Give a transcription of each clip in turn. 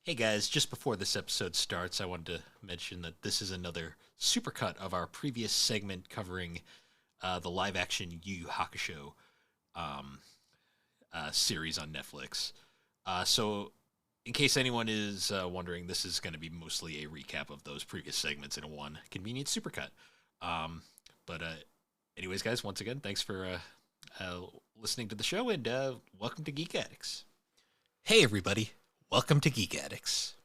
Hey guys, just before this episode starts, I wanted to mention that this is another supercut of our previous segment covering the live action Yu Yu Hakusho um, series on Netflix. So, in case anyone is wondering, this is going to be mostly a recap of those previous segments in a one convenient supercut. Um, but, anyways, guys, once again, thanks for listening to the show and welcome to Geek Addicts. Hey, everybody. Welcome to Geek Addicts.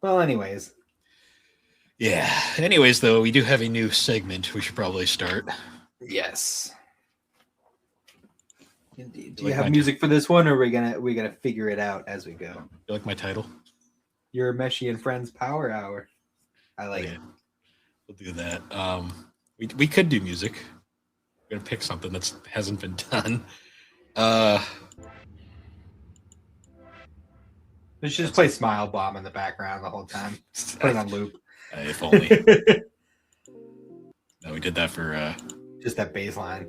Well, anyways. Yeah. Anyways, though, we do have a new segment we should probably start. Yes. Indeed. Do Like you have my music for this one, or are we gonna figure it out as we go? You like my title? Urameshi and Friends Power Hour. I like it. We'll do that. We could do music. We're gonna pick something that hasn't been done. We should just play Smile Bomb in the background the whole time. Put it on loop. If only. No, we did that for Just that bass line.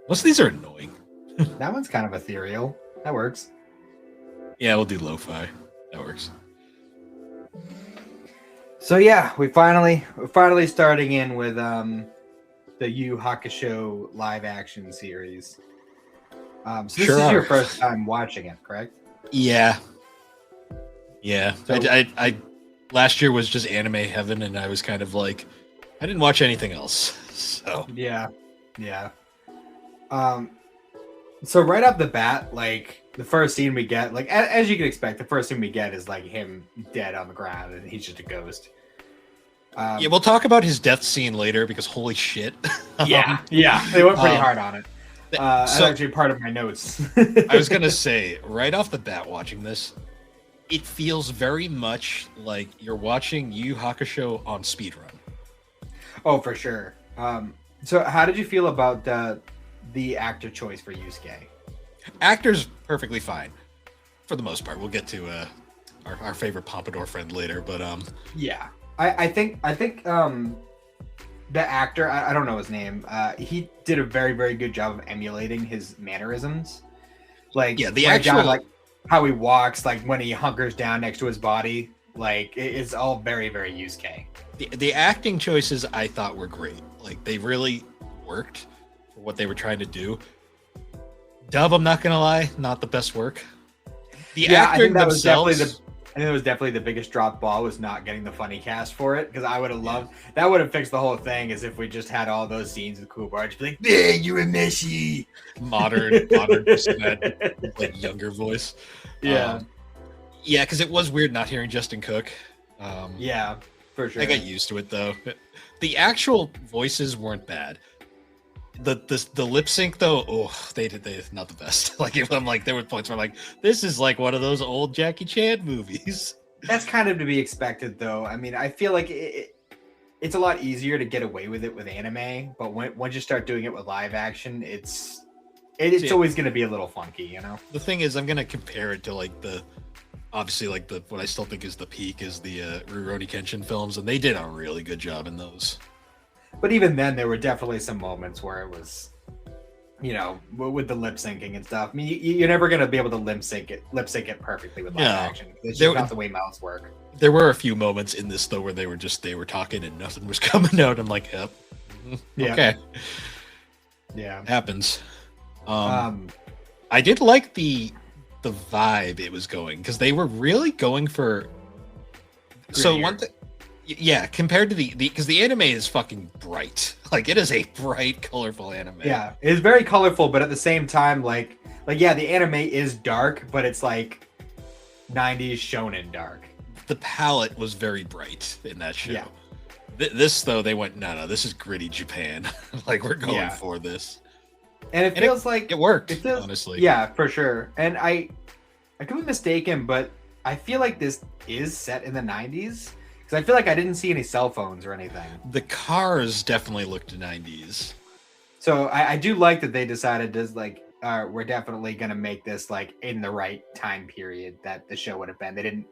most of these are annoying. That one's kind of ethereal. That works. Yeah, we'll do lo-fi. That works. So yeah, we're finally starting in with the YuYu Hakusho live action series. So this Sure is your are. first time watching it, correct? Yeah. So- I last year was just anime heaven, and I was kind of like, I didn't watch anything else. So Yeah. So right off the bat, like the first scene we get, like as you can expect, the first scene we get is like him dead on the ground and he's just a ghost. yeah, we'll talk about his death scene later because holy shit. yeah, they went pretty um, hard on it. That's so- actually part of my notes. I was gonna say right off the bat, watching this, it feels very much like you're watching Yu Yu Hakusho on speedrun. Oh, for sure. So how did you feel about the actor choice for Yusuke? Actor's perfectly fine for the most part. We'll get to our favorite pompadour friend later, but Yeah, I think the actor, I don't know his name, he did a very, very good job of emulating his mannerisms. Like, yeah, the right down, actual like how he walks, like when he hunkers down next to his body, like it's all very, very Yusuke. the acting choices I thought were great. Like they really worked for what they were trying to do. Dub, I'm not gonna lie, not the best work. The Yeah, I actors think that was themselves, definitely I think it was definitely the biggest drop ball was not getting the funny cast for it, because I would have loved that. Would have fixed the whole thing, as if we just had all those scenes with Cool Barge be like, "Yeah, Urameshi." modern that like younger voice. Yeah, Yeah, because it was weird not hearing Justin Cook. yeah, for sure. I got used to it though. The actual voices weren't bad. The lip sync though, they not the best. Like I'm like, there were points where I'm like, this is like one of those old Jackie Chan movies. That's kind of to be expected, though. I mean, I feel like it's a lot easier to get away with it with anime, but once you start doing it with live action, it's Yeah. always going to be a little funky, you know? The thing is, I'm gonna compare it to like obviously like what I still think is the peak is the Rurouni Kenshin films, and they did a really good job in those. But even then, there were definitely some moments where it was, you know, with the lip syncing and stuff. I mean, you're never going to be able to lip sync it perfectly with live No. action. It's There- just not the way mouths work. There were a few moments in this though where they were talking and nothing was coming out. I'm like, yep, Yeah. okay, Yeah. happens. Um, I did like the vibe it was going because they were really going for. So Grittier. one thing, yeah, compared to because the anime is fucking bright. Like it is a bright, colorful anime. yeah, it's very colorful, but at the same time, like yeah, the anime is dark, but it's like 90s shonen dark. the palette was very bright in that show. Yeah. This though, they went, no, this is gritty Japan. Like we're going for this, and it feels like it worked. It feels, honestly, yeah, for sure. And I could be mistaken, but I feel like this is set in the 90s because I feel like I didn't see any cell phones or anything. The cars definitely looked 90s. So I do like that they decided to like, we're definitely gonna make this like in the right time period that the show would have been. They didn't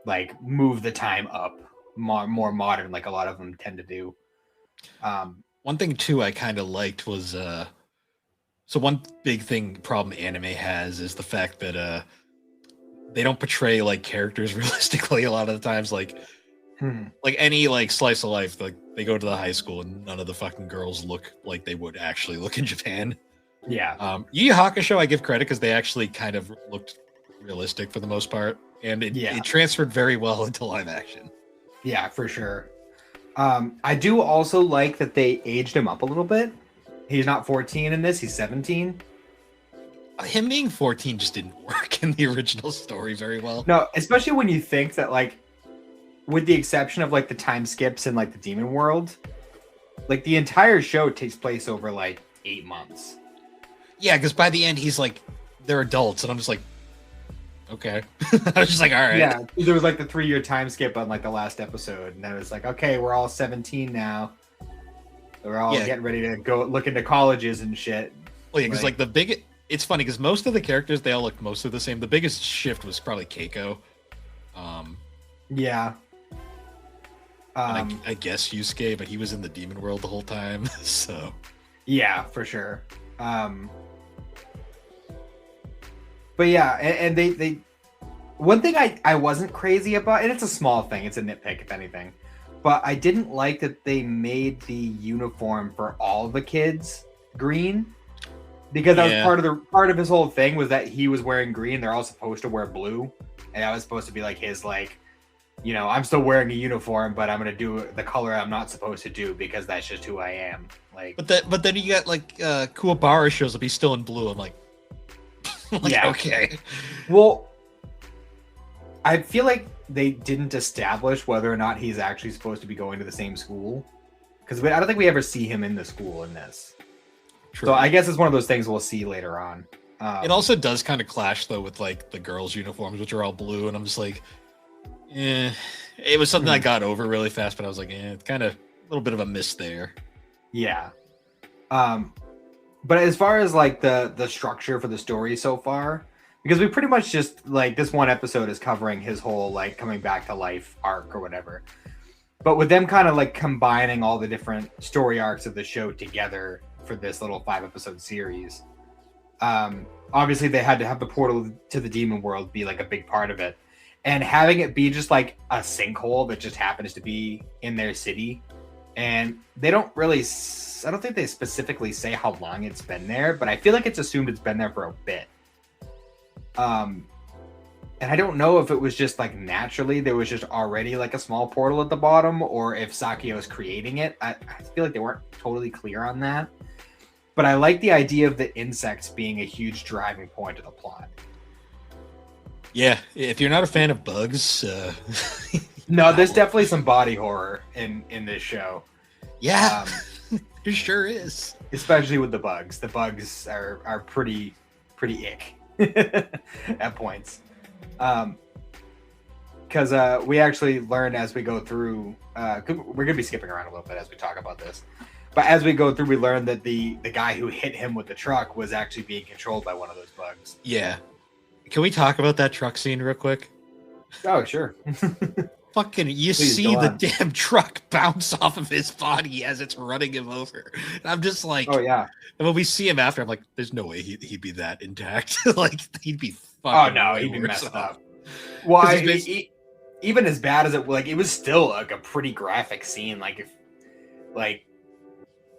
like move the time up more modern like a lot of them tend to do. One thing too I kind of liked was so one big problem anime has is the fact that they don't portray like characters realistically a lot of the times. Like any like slice of life, like they go to the high school and none of the fucking girls look like they would actually look in Japan. Yeah. YuYu Hakusho, I give credit because they actually kind of looked realistic for the most part, and it transferred very well into live action. Yeah, for sure. I do also like that they aged him up a little bit. He's not 14 in this; he's 17. Him being 14 just didn't work in the original story very well. No, especially when you think that, like, with the exception of like the time skips in like the demon world, like the entire show takes place over like 8 months. Yeah, because by the end he's like, they're adults, and I'm just like, okay. I was just like, all right. Yeah, there was like the 3-year time skip on like the last episode, and then it was like, okay, we're all 17 now. We're all getting ready to go look into colleges and shit. Well, yeah, because like it's funny because most of the characters, they all look mostly the same. The biggest shift was probably Keiko. Yeah. I guess Yusuke, but he was in the demon world the whole time, so. Yeah, for sure. But yeah, and they one thing I wasn't crazy about, and it's a small thing, it's a nitpick if anything, but I didn't like that they made the uniform for all the kids green, because that was part of his whole thing was that he was wearing green. They're all supposed to wear blue, and that was supposed to be like his like, you know, I'm still wearing a uniform, but I'm gonna do the color I'm not supposed to do because that's just who I am. Like, but then you got like Kuwabara shows up, he's still in blue. I'm like, okay. Well, I feel like they didn't establish whether or not he's actually supposed to be going to the same school, because I don't think we ever see him in the school in this. True. So I guess it's one of those things we'll see later on. It also does kind of clash though with like the girls' uniforms, which are all blue, and I'm just like, it was something I got over really fast, but I was like, it's kind of a little bit of a miss there. Yeah. But as far as like the structure for the story so far, because we pretty much just like this one episode is covering his whole like coming back to life arc or whatever. But with them kind of like combining all the different story arcs of the show together for this little 5-episode series, obviously they had to have the portal to the demon world be like a big part of it. And having it be just like a sinkhole that just happens to be in their city. And they don't really, I don't think they specifically say how long it's been there, but I feel like it's assumed it's been there for a bit. And I don't know if it was just like naturally there was just already like a small portal at the bottom, or if Sakio is creating it. I feel like they weren't totally clear on that. But I like the idea of the insects being a huge driving point of the plot. Yeah, if you're not a fan of bugs, no, there's definitely some body horror in this show. Yeah, it sure is. Especially with the bugs. The bugs are pretty ick at points. Because we actually learn as we go through. We're gonna be skipping around a little bit as we talk about this. But as we go through, we learn that the guy who hit him with the truck was actually being controlled by one of those bugs. Yeah. Can we talk about that truck scene real quick? Oh, sure. Fucking, you Please, see the damn truck bounce off of his body as it's running him over. And I'm just like, oh, yeah. And when we see him after, I'm like, there's no way he'd be that intact. Like, he'd be fucking he'd be messed up. Well, even as bad as it was still like a pretty graphic scene. Like, if, like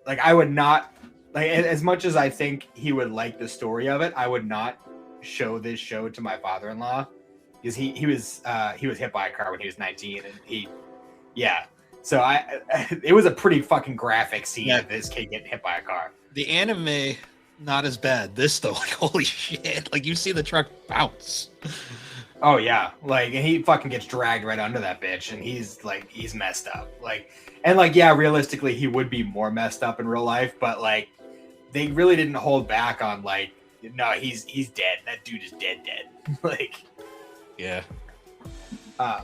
I would not, like, as much as I think he would like the story of it, I would not show this show to my father-in-law, because he was hit by a car when he was 19, and so it was a pretty fucking graphic scene of this kid getting hit by a car. The anime, not as bad. This though, like, holy shit, like you see the truck bounce. Oh yeah, like, and he fucking gets dragged right under that bitch, and he's messed up. Like, and like, yeah, realistically, he would be more messed up in real life, but like, they really didn't hold back on like, no, he's dead. That dude is dead. Like, Yeah. um,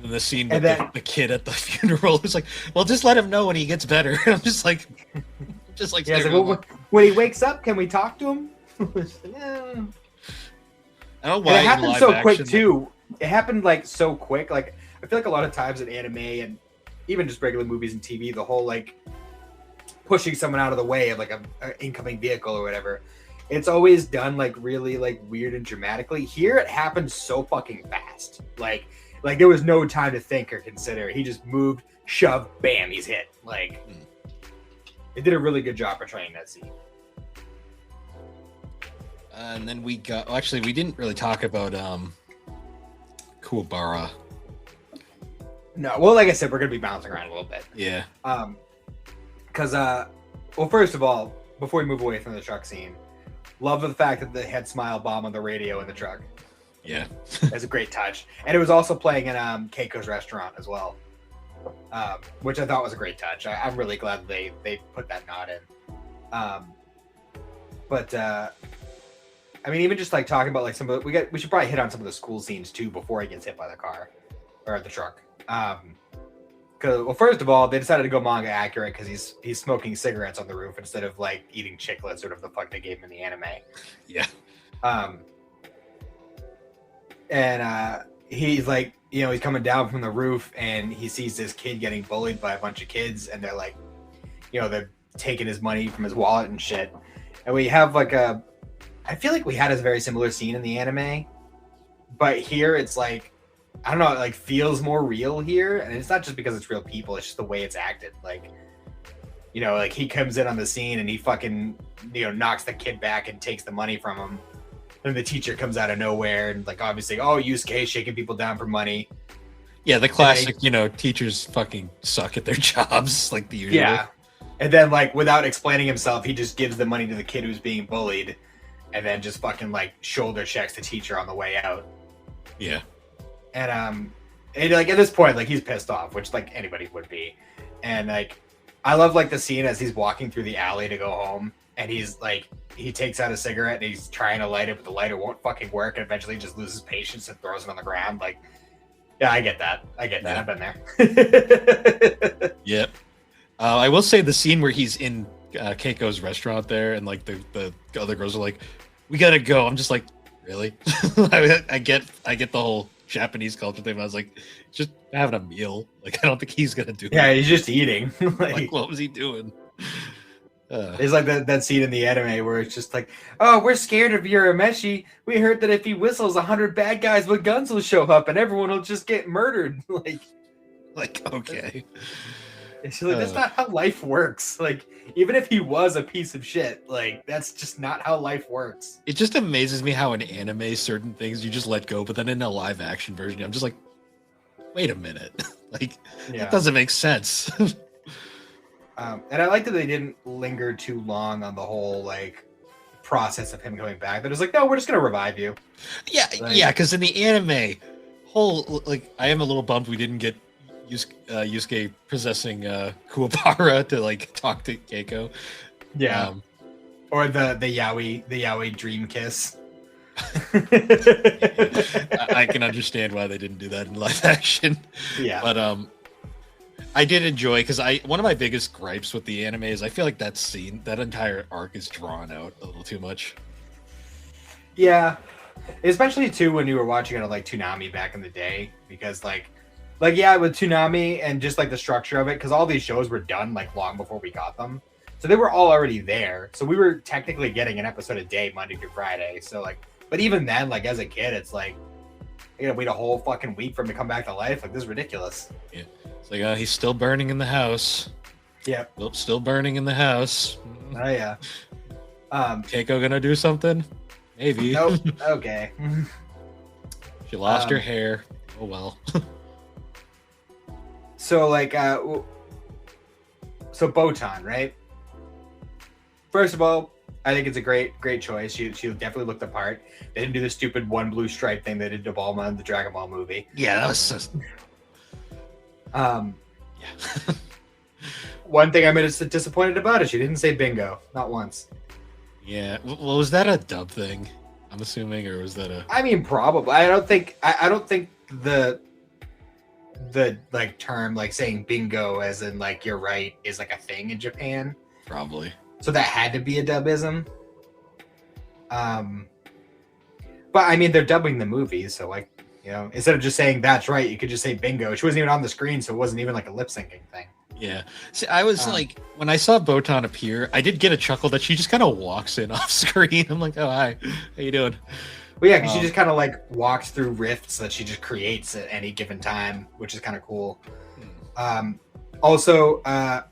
And the scene with the kid at the funeral is like, well, just let him know when he gets better. And I'm just like, yeah, like, well, when he wakes up, can we talk to him? Yeah. I don't know why it happened so quick too. Like, it happened like so quick. Like, I feel like a lot of times in anime and even just regular movies and TV, the whole like pushing someone out of the way of like a incoming vehicle or whatever, it's always done like really like weird and dramatically. Here it happened so fucking fast. Like there was no time to think or consider. He just moved, shoved, bam, he's hit. Like, it did a really good job portraying that scene. And then we got, well, actually, we didn't really talk about Kuwabara. No, well, like I said, we're gonna be bouncing around a little bit. Yeah. Because well, first of all, before we move away from the truck scene, love the fact that they had Smile Bomb on the radio in the truck. Yeah. That's a great touch, and it was also playing in Keiko's restaurant as well, which I thought was a great touch. I'm really glad they put that nod in. But I mean, even just like talking about like some of we should probably hit on some of the school scenes too before he gets hit by the car or the truck. Because, well, first of all, they decided to go manga accurate because he's smoking cigarettes on the roof instead of like eating chiclets or whatever the fuck they gave him in the anime. Yeah. And he's like, you know, he's coming down from the roof and he sees this kid getting bullied by a bunch of kids, and they're like, you know, they're taking his money from his wallet and shit. And we have like I feel like we had a very similar scene in the anime, but here it's like, I don't know, it like feels more real here, and it's not just because it's real people, it's just the way it's acted. Like, you know, like he comes in on the scene and he fucking, you know, knocks the kid back and takes the money from him. Then the teacher comes out of nowhere and like obviously, oh, Yusuke shaking people down for money. Yeah, the classic, you know, teachers fucking suck at their jobs, like the usual. Yeah. And then like without explaining himself, he just gives the money to the kid who's being bullied, and then just fucking like shoulder checks the teacher on the way out. Yeah. And like at this point, like he's pissed off, which like anybody would be. And like I love like the scene as he's walking through the alley to go home, and he's like, he takes out a cigarette and he's trying to light it, but the lighter won't fucking work, and eventually just loses patience and throws it on the ground. Like, yeah, I get that. Yeah. I've been there. Yep. I will say the scene where he's in Keiko's restaurant there, and like the other girls are like, "We gotta go." I'm just like, really? I get the whole Japanese culture thing. But I was like, just having a meal. Like, I don't think he's gonna do. Yeah, he's just eating. like, what was he doing? It's like that scene in the anime where it's just like, oh, we're scared of Urameshi. We heard that if he whistles, 100 bad guys with guns will show up and everyone will just get murdered. like okay. It's like, that's not how life works. Like, even if he was a piece of shit, like, that's just not how life works. It just amazes me how in anime certain things you just let go, but then in a live action version, I'm just like, wait a minute. like, that doesn't make sense. And I like that they didn't linger too long on the whole, like, process of him coming back. They're just like, no, we're just going to revive you. Yeah, like, yeah, because in the anime, I am a little bummed we didn't get Yusuke possessing Kuwabara to like talk to Keiko. Yeah. Or the yaoi dream kiss. I can understand why they didn't do that in live action. Yeah. But I did enjoy, because one of my biggest gripes with the anime is I feel like that scene, that entire arc is drawn out a little too much. Yeah. Especially too when you were watching it on like Toonami back in the day, because like yeah, with Toonami and just like the structure of it, because all these shows were done like long before we got them, so they were all already there. So we were technically getting an episode a day, Monday through Friday. So like, but even then, like as a kid, it's like, you know, wait a whole fucking week for him to come back to life. Like, this is ridiculous. Yeah, it's like he's still burning in the house. Yeah, Nope, still burning in the house. Oh yeah. Keiko gonna do something? Maybe. Nope. Okay. She lost her hair. Oh well. So like, so Botan, right? First of all, I think it's a great choice. She definitely looked the part. They didn't do the stupid one blue stripe thing they did to Bulma in the Dragon Ball movie. Yeah, that was so... Yeah. Yeah. One thing I'm disappointed about is she didn't say bingo, not once. Yeah. Well, was that a dub thing? I'm assuming, or was that a... I mean, probably. I don't think the like term like saying bingo as in like you're right is like a thing in Japan. Probably. So that had to be a dubism. But I mean, they're dubbing the movie, so like, you know, instead of just saying that's right, you could just say bingo. She wasn't even on the screen, so it wasn't even like a lip syncing thing. Yeah. See, I was like, when I saw Botan appear, I did get a chuckle that she just kind of walks in off screen. I'm like, oh, hi. How you doing? Well, yeah, because she just kind of like walks through rifts that she just creates at any given time, which is kind of cool. Also, I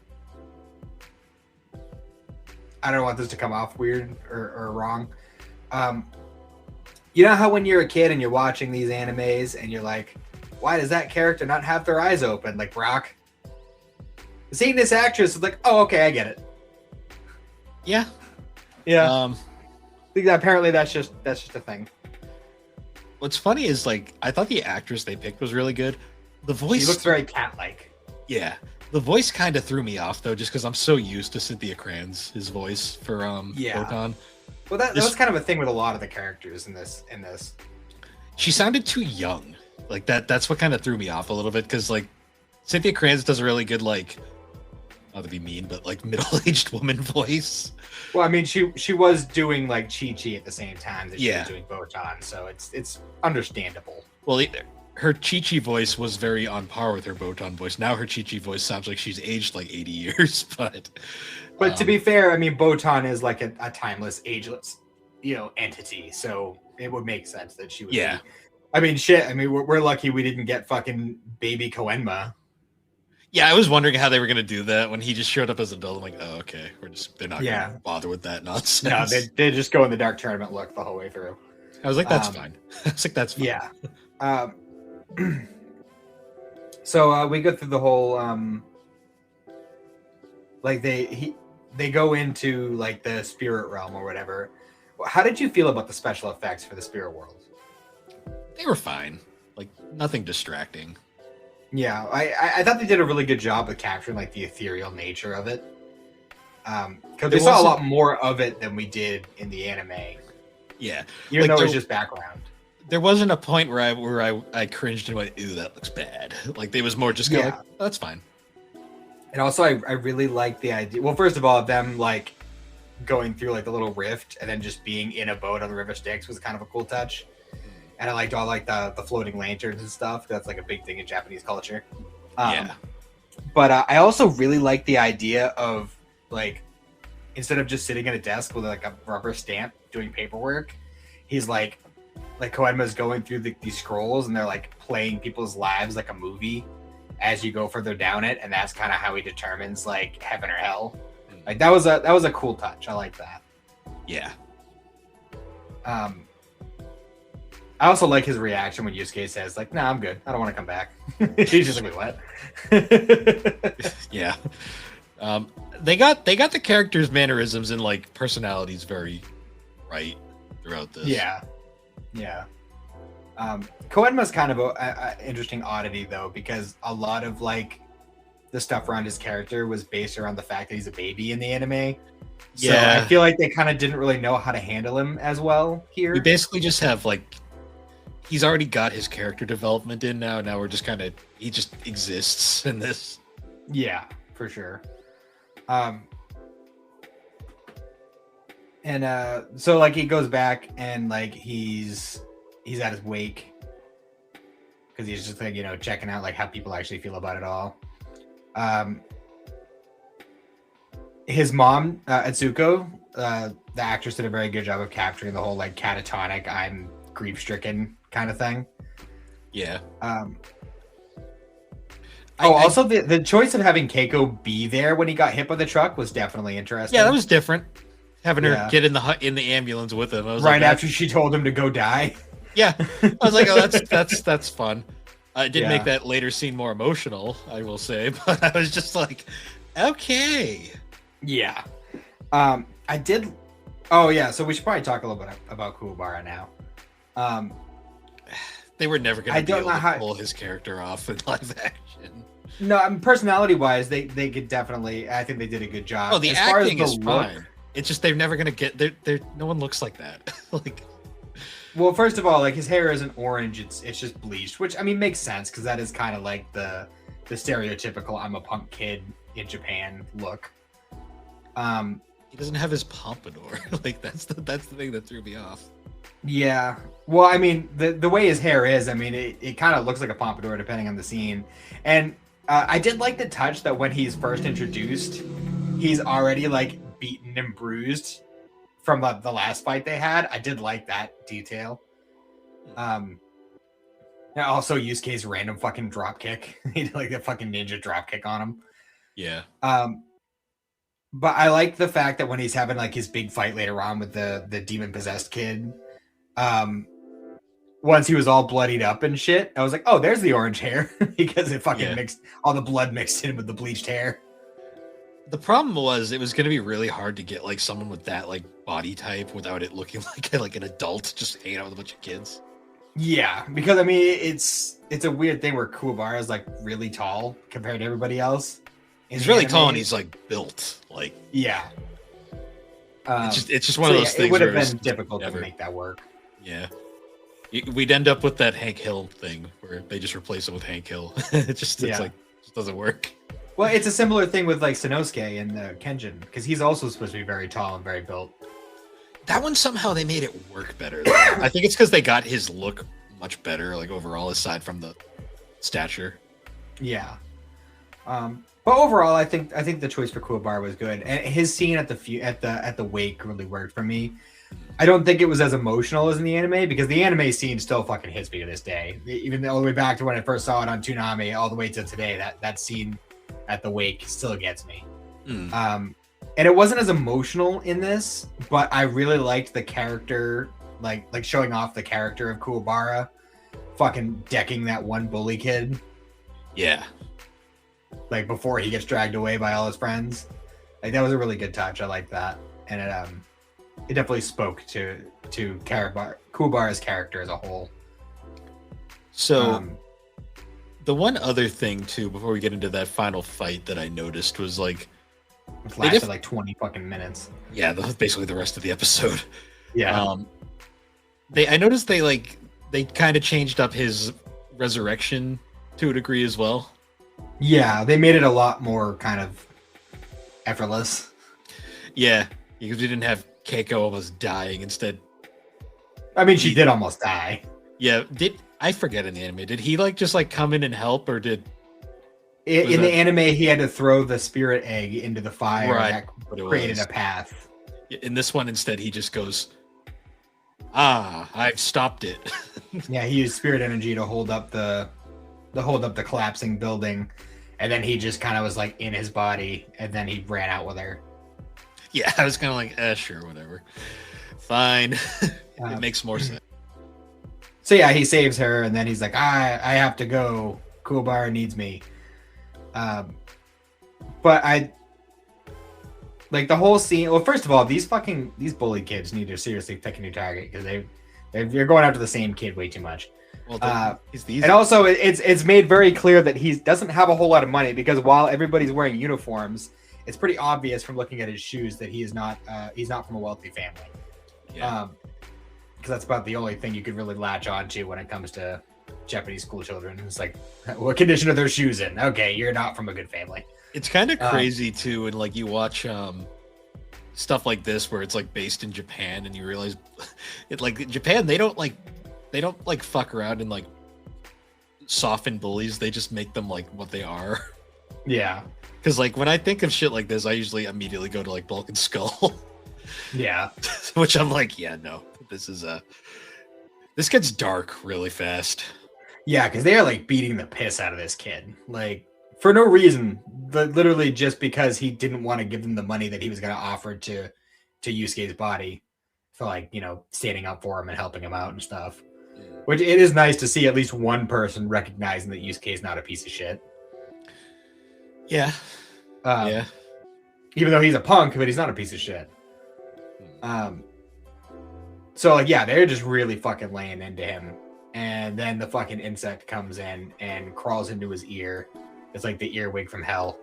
don't want this to come off weird or wrong. You know how when you're a kid and you're watching these animes and you're like, why does that character not have their eyes open? Like Brock. Seeing this actress is like, oh, okay, I get it. Yeah. Yeah. Apparently that's just a thing. What's funny is like I thought the actress they picked was really good. The voice She looks very cat-like. Yeah. The voice kind of threw me off though, just because I'm so used to Cynthia Cran's his voice for Botan. Well, that was kind of a thing with a lot of the characters in this. She sounded too young. Like that's what kind of threw me off a little bit, because like Cynthia Cran's does a really good, like, not to be mean, but like middle-aged woman voice. Well, I mean, she was doing like Chi-Chi at the same time that she was doing Botan, so it's understandable. Well, her Chi-Chi voice was very on par with her Botan voice. Now her Chi-Chi voice sounds like she's aged like 80 years, but to be fair, I mean, Botan is like a timeless, ageless, you know, entity, so it would make sense that she would be. I mean, shit, I mean, we're lucky we didn't get fucking baby Koenma. Yeah, I was wondering how they were going to do that when he just showed up as an adult. I'm like, oh, okay. They're not going to bother with that nonsense. No, they just go in the Dark Tournament look the whole way through. I was like, that's fine. I was like, that's fine. Yeah. So we go through the whole, like they go into like the spirit realm or whatever. How did you feel about the special effects for the spirit world? They were fine. Like, nothing distracting. Yeah, I thought they did a really good job of capturing like the ethereal nature of it. Because we saw a lot more of it than we did in the anime. Yeah, even though it was just background. There wasn't a point where I cringed and went, "Ew, that looks bad." Like, they was more just like, oh, "That's fine." And also, I really like the idea. Well, first of all, them like going through like the little rift and then just being in a boat on the River Styx was kind of a cool touch. And I liked all like the floating lanterns and stuff. That's like a big thing in Japanese culture. But I also really like the idea of like, instead of just sitting at a desk with like a rubber stamp doing paperwork, he's like Koenma's going through these scrolls and they're like playing people's lives like a movie as you go further down it, and that's kind of how he determines like heaven or hell. Like that was a cool touch. I like that. Yeah. I also like his reaction when Yusuke says, like, nah, I'm good. I don't want to come back. He's just like, what? Yeah. They got the characters' mannerisms and, like, personalities very right throughout this. Yeah. Yeah. Koenma's kind of a interesting oddity, though, because a lot of, like, the stuff around his character was based around the fact that he's a baby in the anime. So I feel like they kind of didn't really know how to handle him as well here. We basically just have, like, he's already got his character development in now. Now we're just kind of, he just exists in this. Yeah, for sure. So like he goes back and like he's at his wake because he's just like, you know, checking out like how people actually feel about it all. His mom, Atsuko, the actress did a very good job of capturing the whole like catatonic, I'm grief-stricken kind of thing. Yeah. Also the choice of having Keiko be there when he got hit by the truck was definitely interesting. Yeah, that was different. Having her get in the ambulance with him. I was right after she told him to go die. Yeah. I was like, oh, that's fun. It did make that later scene more emotional, I will say, but I was just like, okay. Yeah. I did Oh yeah, so we should probably talk a little bit about Kuwabara now. Um, They were never going I to be don't able know to how. pull his character off in live action. No, I mean, personality-wise, they could definitely. I think they did a good job. Oh, the As far as acting the is look, fine. It's just they're never going to get. They're no one looks like that. Like, well, first of all, like his hair isn't orange; it's just bleached, which I mean makes sense because that is kind of like the stereotypical "I'm a punk kid" in Japan look. he doesn't have his pompadour. Like that's the thing that threw me off. Yeah. Well, I mean, the way his hair is, I mean, it kind of looks like a pompadour depending on the scene. And I did like the touch that when he's first introduced, he's already like beaten and bruised from the last fight they had. I did like that detail. And also Yusuke's random fucking drop kick. He did like a fucking ninja drop kick on him. Yeah. But I like the fact that when he's having like his big fight later on with the demon possessed kid, once he was all bloodied up and shit, I was like, oh, there's the orange hair because it fucking mixed all the blood mixed in with the bleached hair. The problem was it was going to be really hard to get like someone with that like body type without it looking like an adult just hanging out with a bunch of kids. Yeah, because I mean it's a weird thing where Kuwabara is like really tall compared to everybody else. He's really tall and he's like built like yeah. It's just one of those things. It would have been difficult to make that work. Yeah, we'd end up with that Hank Hill thing where they just replace it with Hank Hill. It's like just doesn't work. Well, it's a similar thing with like Sanosuke and Kenjin because he's also supposed to be very tall and very built. That one somehow they made it work better. I think it's because they got his look much better, like overall, aside from the stature. Yeah. But overall, I think the choice for Kuwabara was good, and his scene at the wake really worked for me. I don't think it was as emotional as in the anime because the anime scene still fucking hits me to this day. Even all the way back to when I first saw it on Toonami, all the way to today, that scene at the wake still gets me. And it wasn't as emotional in this, but I really liked the character, like showing off the character of Kuwabara, fucking decking that one bully kid. Yeah. Like before he gets dragged away by all his friends. Like that was a really good touch. I like that. And it definitely spoke to Kuwabara's character as a whole. So the one other thing too, before we get into that final fight that I noticed was like it lasted like 20 fucking minutes. Yeah, basically the rest of the episode. Yeah. I noticed they kind of changed up his resurrection to a degree as well. Yeah, they made it a lot more kind of effortless. Yeah, because we didn't have Keiko almost dying. Instead, I mean, she did almost die. Yeah, I forget in the anime? Did he just come in and help, or did in the anime he had to throw the spirit egg into the fire right, that created a path? In this one, instead, he just goes, I've stopped it. Yeah, he used spirit energy to hold up the collapsing building, and then he just kind of was like in his body, and then he ran out with her. Yeah, I was kind of like, sure, whatever, fine. It makes more sense. So yeah, he saves her, and then he's like, I have to go. Kuwabara needs me. But I like the whole scene. Well, first of all, these bully kids need to seriously pick a new target because they're going after the same kid way too much. Well, and also it's made very clear that he doesn't have a whole lot of money because while everybody's wearing uniforms, it's pretty obvious from looking at his shoes that he's not from a wealthy family. Yeah. Because that's about the only thing you could really latch on to when it comes to Japanese school children. It's like, what condition are their shoes in? Okay, you're not from a good family. It's kind of crazy too, and like you watch stuff like this where it's like based in Japan, and you realize it like Japan they don't fuck around and like soften bullies. They just make them like what they are. Yeah. Because like when I think of shit like this, I usually immediately go to like Bulk and Skull. Yeah. Which I'm like, yeah, no, this gets dark really fast. Yeah, because they are like beating the piss out of this kid, like for no reason, literally just because he didn't want to give them the money that he was going to offer to Yusuke's body for like, standing up for him and helping him out and stuff. Which it is nice to see at least one person recognizing that Yusuke is not a piece of shit. Yeah. Yeah. Even though he's a punk, but he's not a piece of shit. So like, yeah, they're just really fucking laying into him. And then the fucking insect comes in and crawls into his ear. It's like the earwig from hell.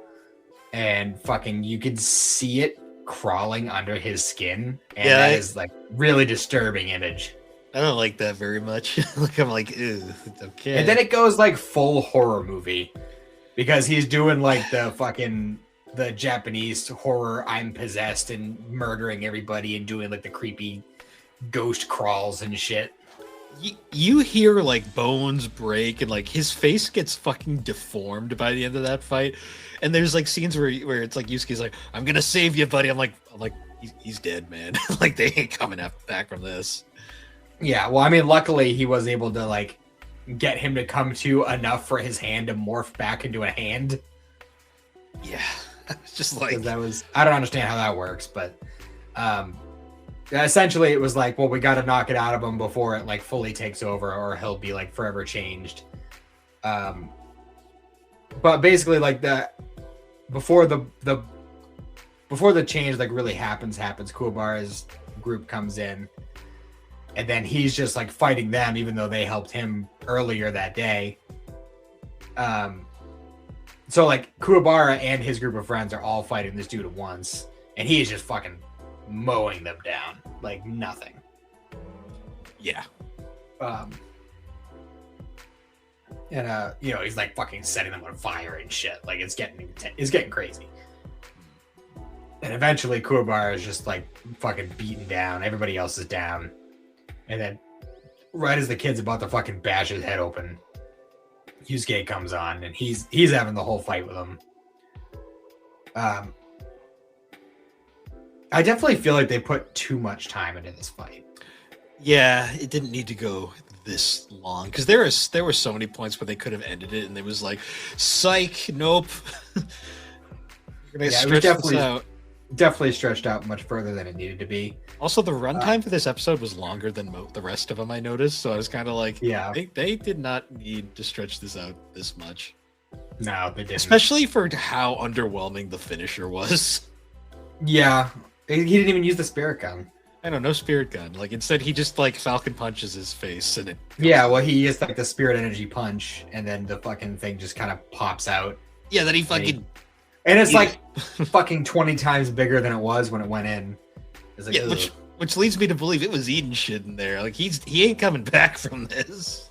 And fucking, you can see it crawling under his skin. And that is like really disturbing image. I don't like that very much. Like, I'm like, ew, okay. And then it goes like full horror movie. Because he's doing like the Japanese horror, I'm possessed and murdering everybody and doing like the creepy ghost crawls and shit. You hear like bones break and like his face gets fucking deformed by the end of that fight. And there's like scenes where it's like Yusuke's like, I'm gonna save you, buddy. I'm like he's dead, man. Like they ain't coming back from this. Yeah, well, I mean, luckily he was able to like get him to come to enough for his hand to morph back into a hand. Yeah, it's just like that was, I don't understand how that works, but essentially it was like, well, we got to knock it out of him before it like fully takes over, or he'll be like forever changed. But basically, like before the change like really happens, Kuwabara's group comes in. And then he's just like fighting them, even though they helped him earlier that day. So like Kuwabara and his group of friends are all fighting this dude at once, and he is just fucking mowing them down like nothing. Yeah. And you know, he's like fucking setting them on fire and shit. Like it's getting crazy. And eventually Kuwabara is just like fucking beaten down. Everybody else is down. And then, right as the kid's about to fucking bash his head open, Yusuke comes on, and he's having the whole fight with him. I definitely feel like they put too much time into this fight. Yeah, it didn't need to go this long, because there were so many points where they could have ended it, and it was like, psych, nope. We're gonna stretch this out. Definitely stretched out much further than it needed to be. Also, the runtime for this episode was longer than the rest of them, I noticed. So I was kind of like, yeah, they did not need to stretch this out this much. No, they didn't. Especially for how underwhelming the finisher was. Yeah, he didn't even use the spirit gun. I know, no spirit gun. Like instead, he just like Falcon punches his face, and it. Yeah, well, he used like the spirit energy punch, and then the fucking thing just kind of pops out. Yeah, then he fucking. And it's like fucking 20 times bigger than it was when it went in. It's like, yeah, which leads me to believe it was eating shit in there. Like he ain't coming back from this.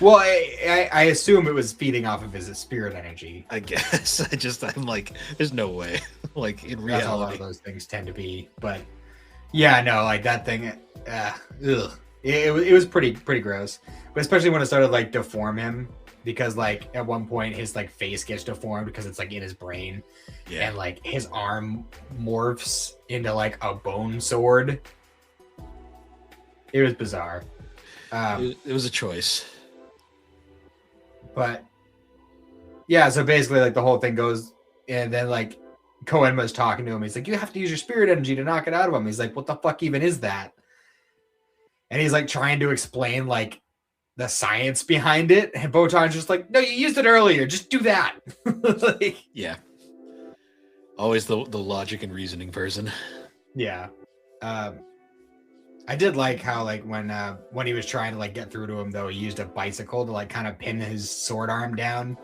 Well, I assume it was feeding off of his spirit energy. I guess. I'm like, there's no way. Like in reality, that's how a lot of those things tend to be. But yeah, no, like that thing. It was pretty gross. But especially when it started like deform him. Because like at one point his like face gets deformed because it's like in his brain, and like his arm morphs into like a bone sword. It was bizarre. It was a choice, but yeah. So basically, like the whole thing goes, and then like Koenma's talking to him. He's like, "You have to use your spirit energy to knock it out of him." He's like, "What the fuck even is that?" And he's like trying to explain like the science behind it, and Botan's just like, no, you used it earlier, just do that. Like, yeah, always the logic and reasoning person. Yeah. I did like how like when he was trying to like get through to him, though, he used a bicycle to like kind of pin his sword arm down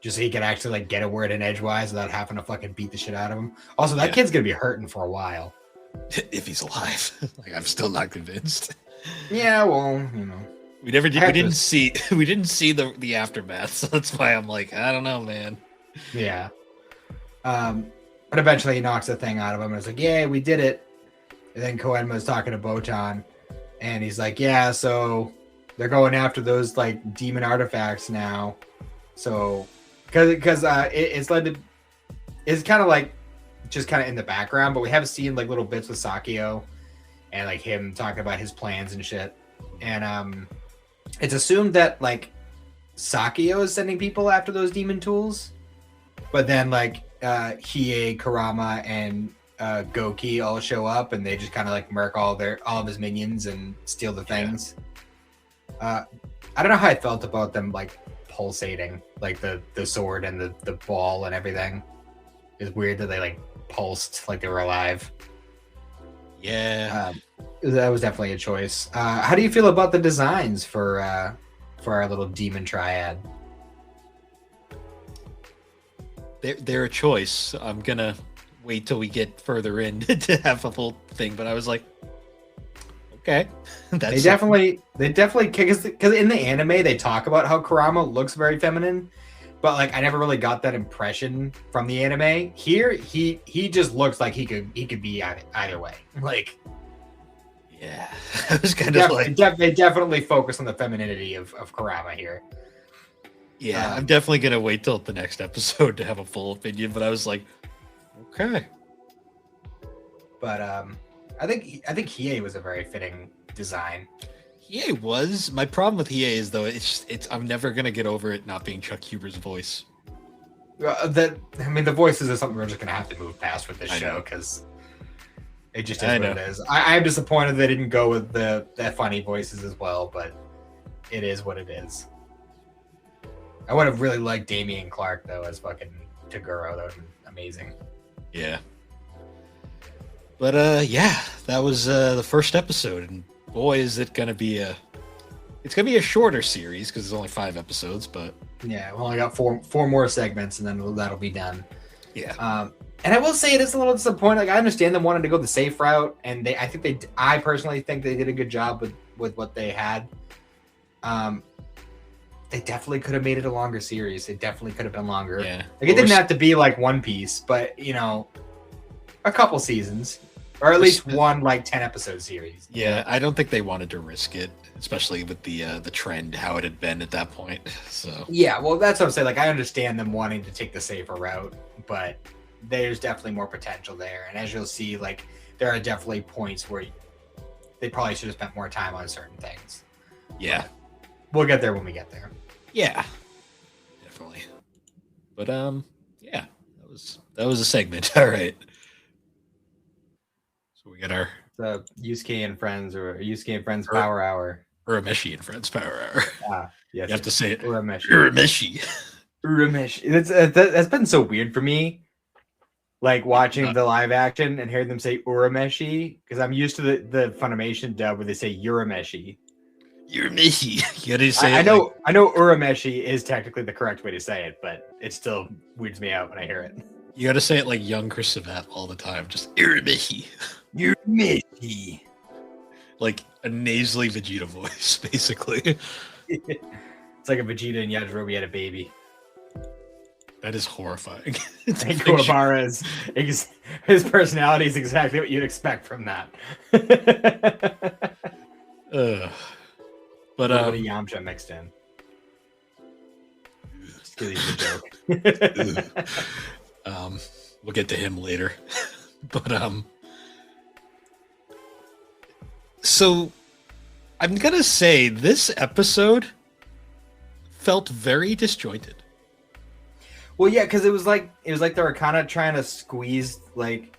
just so he could actually like get a word in edgewise without having to fucking beat the shit out of him. Also, that kid's gonna be hurting for a while if he's alive. Like, I'm still not convinced. Yeah, well, you know, we didn't see the aftermath, so that's why I'm like, I don't know, man. Yeah. But eventually he knocks the thing out of him and it's like, yeah, we did it. And then Koenma's talking to Botan, and he's like, yeah, so they're going after those like demon artifacts now. So because it's led to, it's kind of like just kind of in the background, but we have seen like little bits with Sakio and like him talking about his plans and shit. And it's assumed that like Sakio is sending people after those demon tools, but then like Hiei, Kurama, and Goki all show up, and they just kind of like murk all of his minions and steal the things. I don't know how I felt about them like pulsating, like the sword and the ball and everything. It's weird that they like pulsed like they were alive. Yeah. That was definitely a choice. How do you feel about the designs for our little demon triad? They're a choice. I'm gonna wait till we get further in to have a full thing, but I was like, okay. They definitely because in the anime they talk about how Kurama looks very feminine, but like I never really got that impression from the anime. Here he just looks like he could be either way. Like, yeah, I was kind of like they definitely focus on the femininity of Kurama here. Yeah, I'm definitely gonna wait till the next episode to have a full opinion, but I was like, okay. But I think Hiei was a very fitting design. Hiei was. My problem with Hiei is though it's I'm never gonna get over it not being Chuck Huber's voice. The voices is something we're just gonna have to move past with this show because it just is what it is. I'm disappointed they didn't go with the funny voices as well, but it is what it is. I would have really liked Damian Clark though as fucking Taguro. That would have been amazing. Yeah. But yeah, that was the first episode, and boy, is it gonna be it's gonna be a shorter series because there's only 5 episodes. But yeah, we only got four more segments, and then that'll be done. Yeah. And I will say it is a little disappointing. Like I understand them wanting to go the safe route, and I personally think they did a good job with what they had. They definitely could have made it a longer series. It definitely could have been longer. Yeah. Like it didn't have to be like One Piece, but a couple seasons, or at least one like 10 episode series. Yeah, I don't think they wanted to risk it, especially with the trend how it had been at that point. So yeah, well, that's what I'm saying. Like I understand them wanting to take the safer route, but there's definitely more potential there. And as you'll see, like there are definitely points where they probably should have spent more time on certain things. Yeah, but we'll get there when we get there. Yeah, definitely. But yeah, that was a segment. All right. So we got our the Yusuke and Friends or Yusuke and Friends Power Hour. Urameshi and Friends Power Hour. Yes. You have to say it. Urameshi. Urameshi. That's been so weird for me. Like watching the live action and hearing them say Urameshi, because I'm used to the Funimation dub where they say Urameshi. Urameshi. You gotta say I know Urameshi is technically the correct way to say it, but it still weirds me out when I hear it. You gotta say it like young Chris Sabat all the time. Just Urameshi. Urameshi. Like a nasally Vegeta voice, basically. It's like a Vegeta and Yajirobe had a baby. That is horrifying. And Kuwabara's his personality is exactly what you'd expect from that. But a Yamcha mixed in. Just kidding, a joke. We'll get to him later. But so I'm gonna say this episode felt very disjointed. Well, yeah, because it was like they were kind of trying to squeeze like.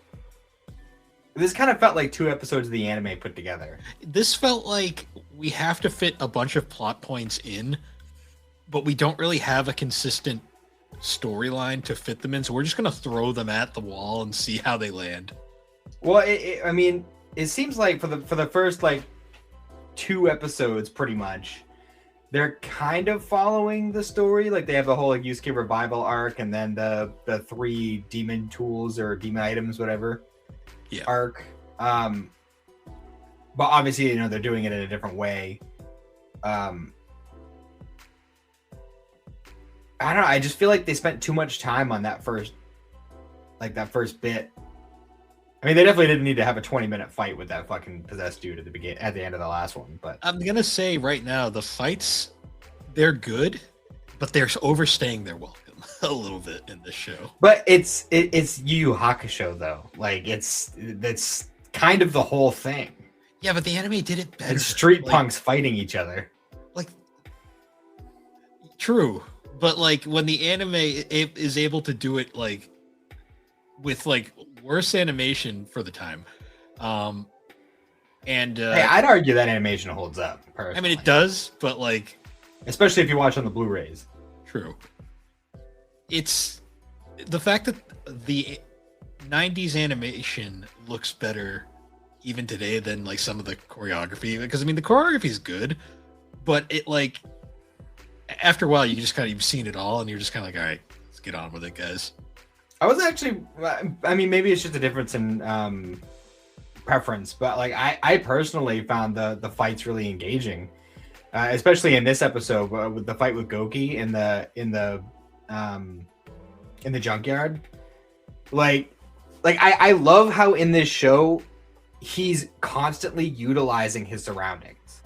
This kind of felt like 2 episodes of the anime put together. This felt like we have to fit a bunch of plot points in, but we don't really have a consistent storyline to fit them in, so we're just going to throw them at the wall and see how they land. Well, I mean, it seems like for the first like 2 episodes, pretty much, they're kind of following the story. Like they have the whole like Yusuke revival arc, and then the 3 demon tools or demon items, whatever. Yeah. Arc. But obviously, they're doing it in a different way. I don't know. I just feel like they spent too much time on that first bit. I mean, they definitely didn't need to have a 20-minute fight with that fucking possessed dude at the end of the last one. But I'm gonna say right now, the fights, they're good, but they're overstaying their welcome a little bit in this show. But it's YuYu Hakusho though. Like that's kind of the whole thing. Yeah, but the anime did it better. And street punks fighting each other. Like, true, but like when the anime is able to do it like with like worse animation for the time, and hey, I'd argue that animation holds up. Personally. I mean, it does, but like, especially if you watch on the Blu-rays. True. It's the fact that the 90s animation looks better even today than like some of the choreography, because I mean the choreography is good, but it like after a while you just kind of you've seen it all and you're just kind of like, all right, let's get on with it, guys. I was actually, I mean, maybe it's just a difference in preference, but like I personally found the fights really engaging, especially in this episode with the fight with Goki in the junkyard. Like I love how in this show he's constantly utilizing his surroundings.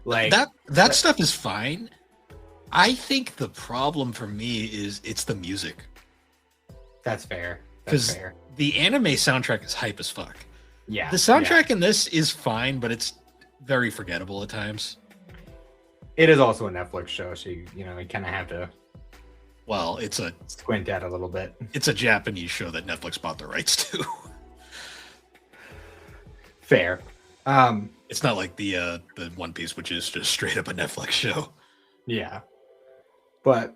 Like that stuff is fine. I think the problem for me is it's the music. That's fair. Because the anime soundtrack is hype as fuck. Yeah. The soundtrack in this is fine, but it's very forgettable at times. It is also a Netflix show, so you kind of have to. Well, it's a squint at a little bit. It's a Japanese show that Netflix bought the rights to. Fair. It's not like the One Piece, which is just straight up a Netflix show. Yeah. But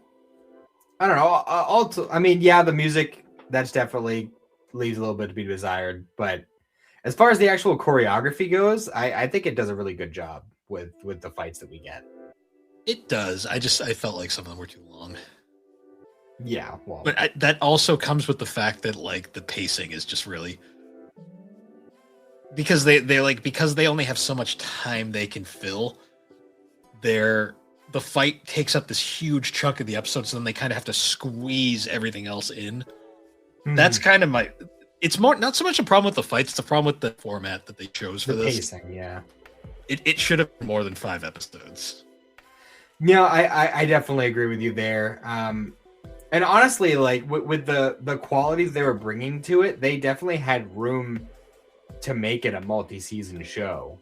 I don't know. Also, I mean, yeah, the music that's definitely leaves a little bit to be desired. But as far as the actual choreography goes, I think it does a really good job with the fights that we get. It does. I felt like some of them were too long. Yeah, well, but that also comes with the fact that like the pacing is just really because they only have so much time they can fill. The fight takes up this huge chunk of the episode, so then they kind of have to squeeze everything else in. Mm-hmm. That's kind of it's more not so much a problem with the fights; it's a problem with the format that they chose for this. Pacing, yeah. It should have been more than 5 episodes. Yeah, I definitely agree with you there. And honestly, like with the qualities they were bringing to it, they definitely had room to make it a multi-season show,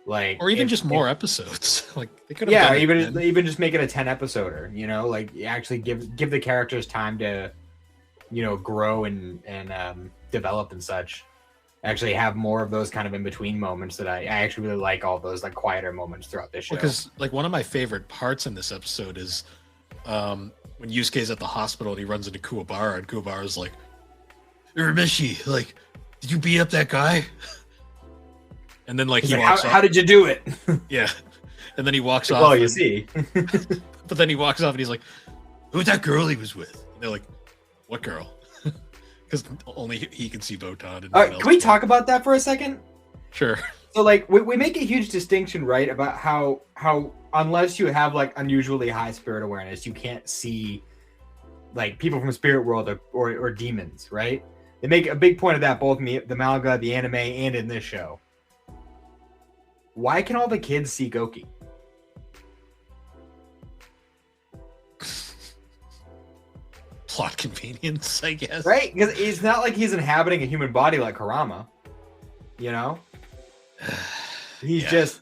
like or even just more episodes. Like they could have even just make it a 10 episoder. Like actually give the characters time to, grow and develop and such. Actually have more of those kind of in between moments that I actually really like all those like quieter moments throughout this show. Because like one of my favorite parts in this episode is when Yusuke's at the hospital and he runs into Kuwabara and Kuwabara's like, Urameshi, like, did you beat up that guy? And then like he walks off. How did you do it? Yeah. And then he walks off. Well, you see. But then he walks off and he's like, who's that girl he was with? And they're like, what girl? Because only he can see Botan. Can we talk about that for a second? Sure. So like we make a huge distinction, right, about how unless you have like unusually high spirit awareness, you can't see like people from spirit world or demons, right? They make a big point of that both in the manga, the anime, and in this show. Why can all the kids see Goki? Plot convenience, I guess. Right? Because it's not like he's inhabiting a human body like Kurama. He's just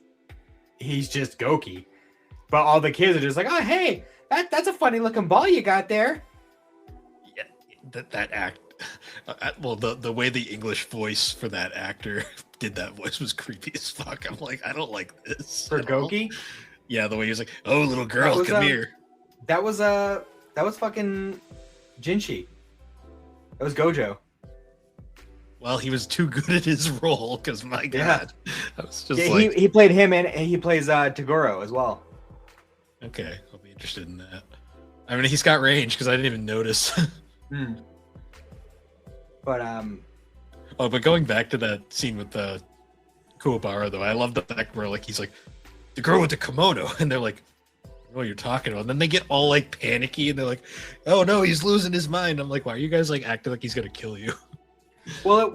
Goki. But all the kids are just like, oh hey, that's a funny looking ball you got there. Yeah, that act. Well, the way the English voice for that actor did that voice was creepy as fuck. I'm like, I don't like this. For Goki? Yeah, the way he was like, oh little girl, come here. That was fucking Jinshi. That was Gojo. Well, he was too good at his role because my god, I was just he played him and he plays Toguro as well. Okay, I'll be interested in that. I mean, he's got range because I didn't even notice. But but going back to that scene with the Kuwabara though, I love the fact where like he's like the girl with the kimono, and they're like, what you're talking about. And then they get all like panicky and they're like, oh no, he's losing his mind. I'm like, why are you guys like acting like he's gonna kill you? Well, it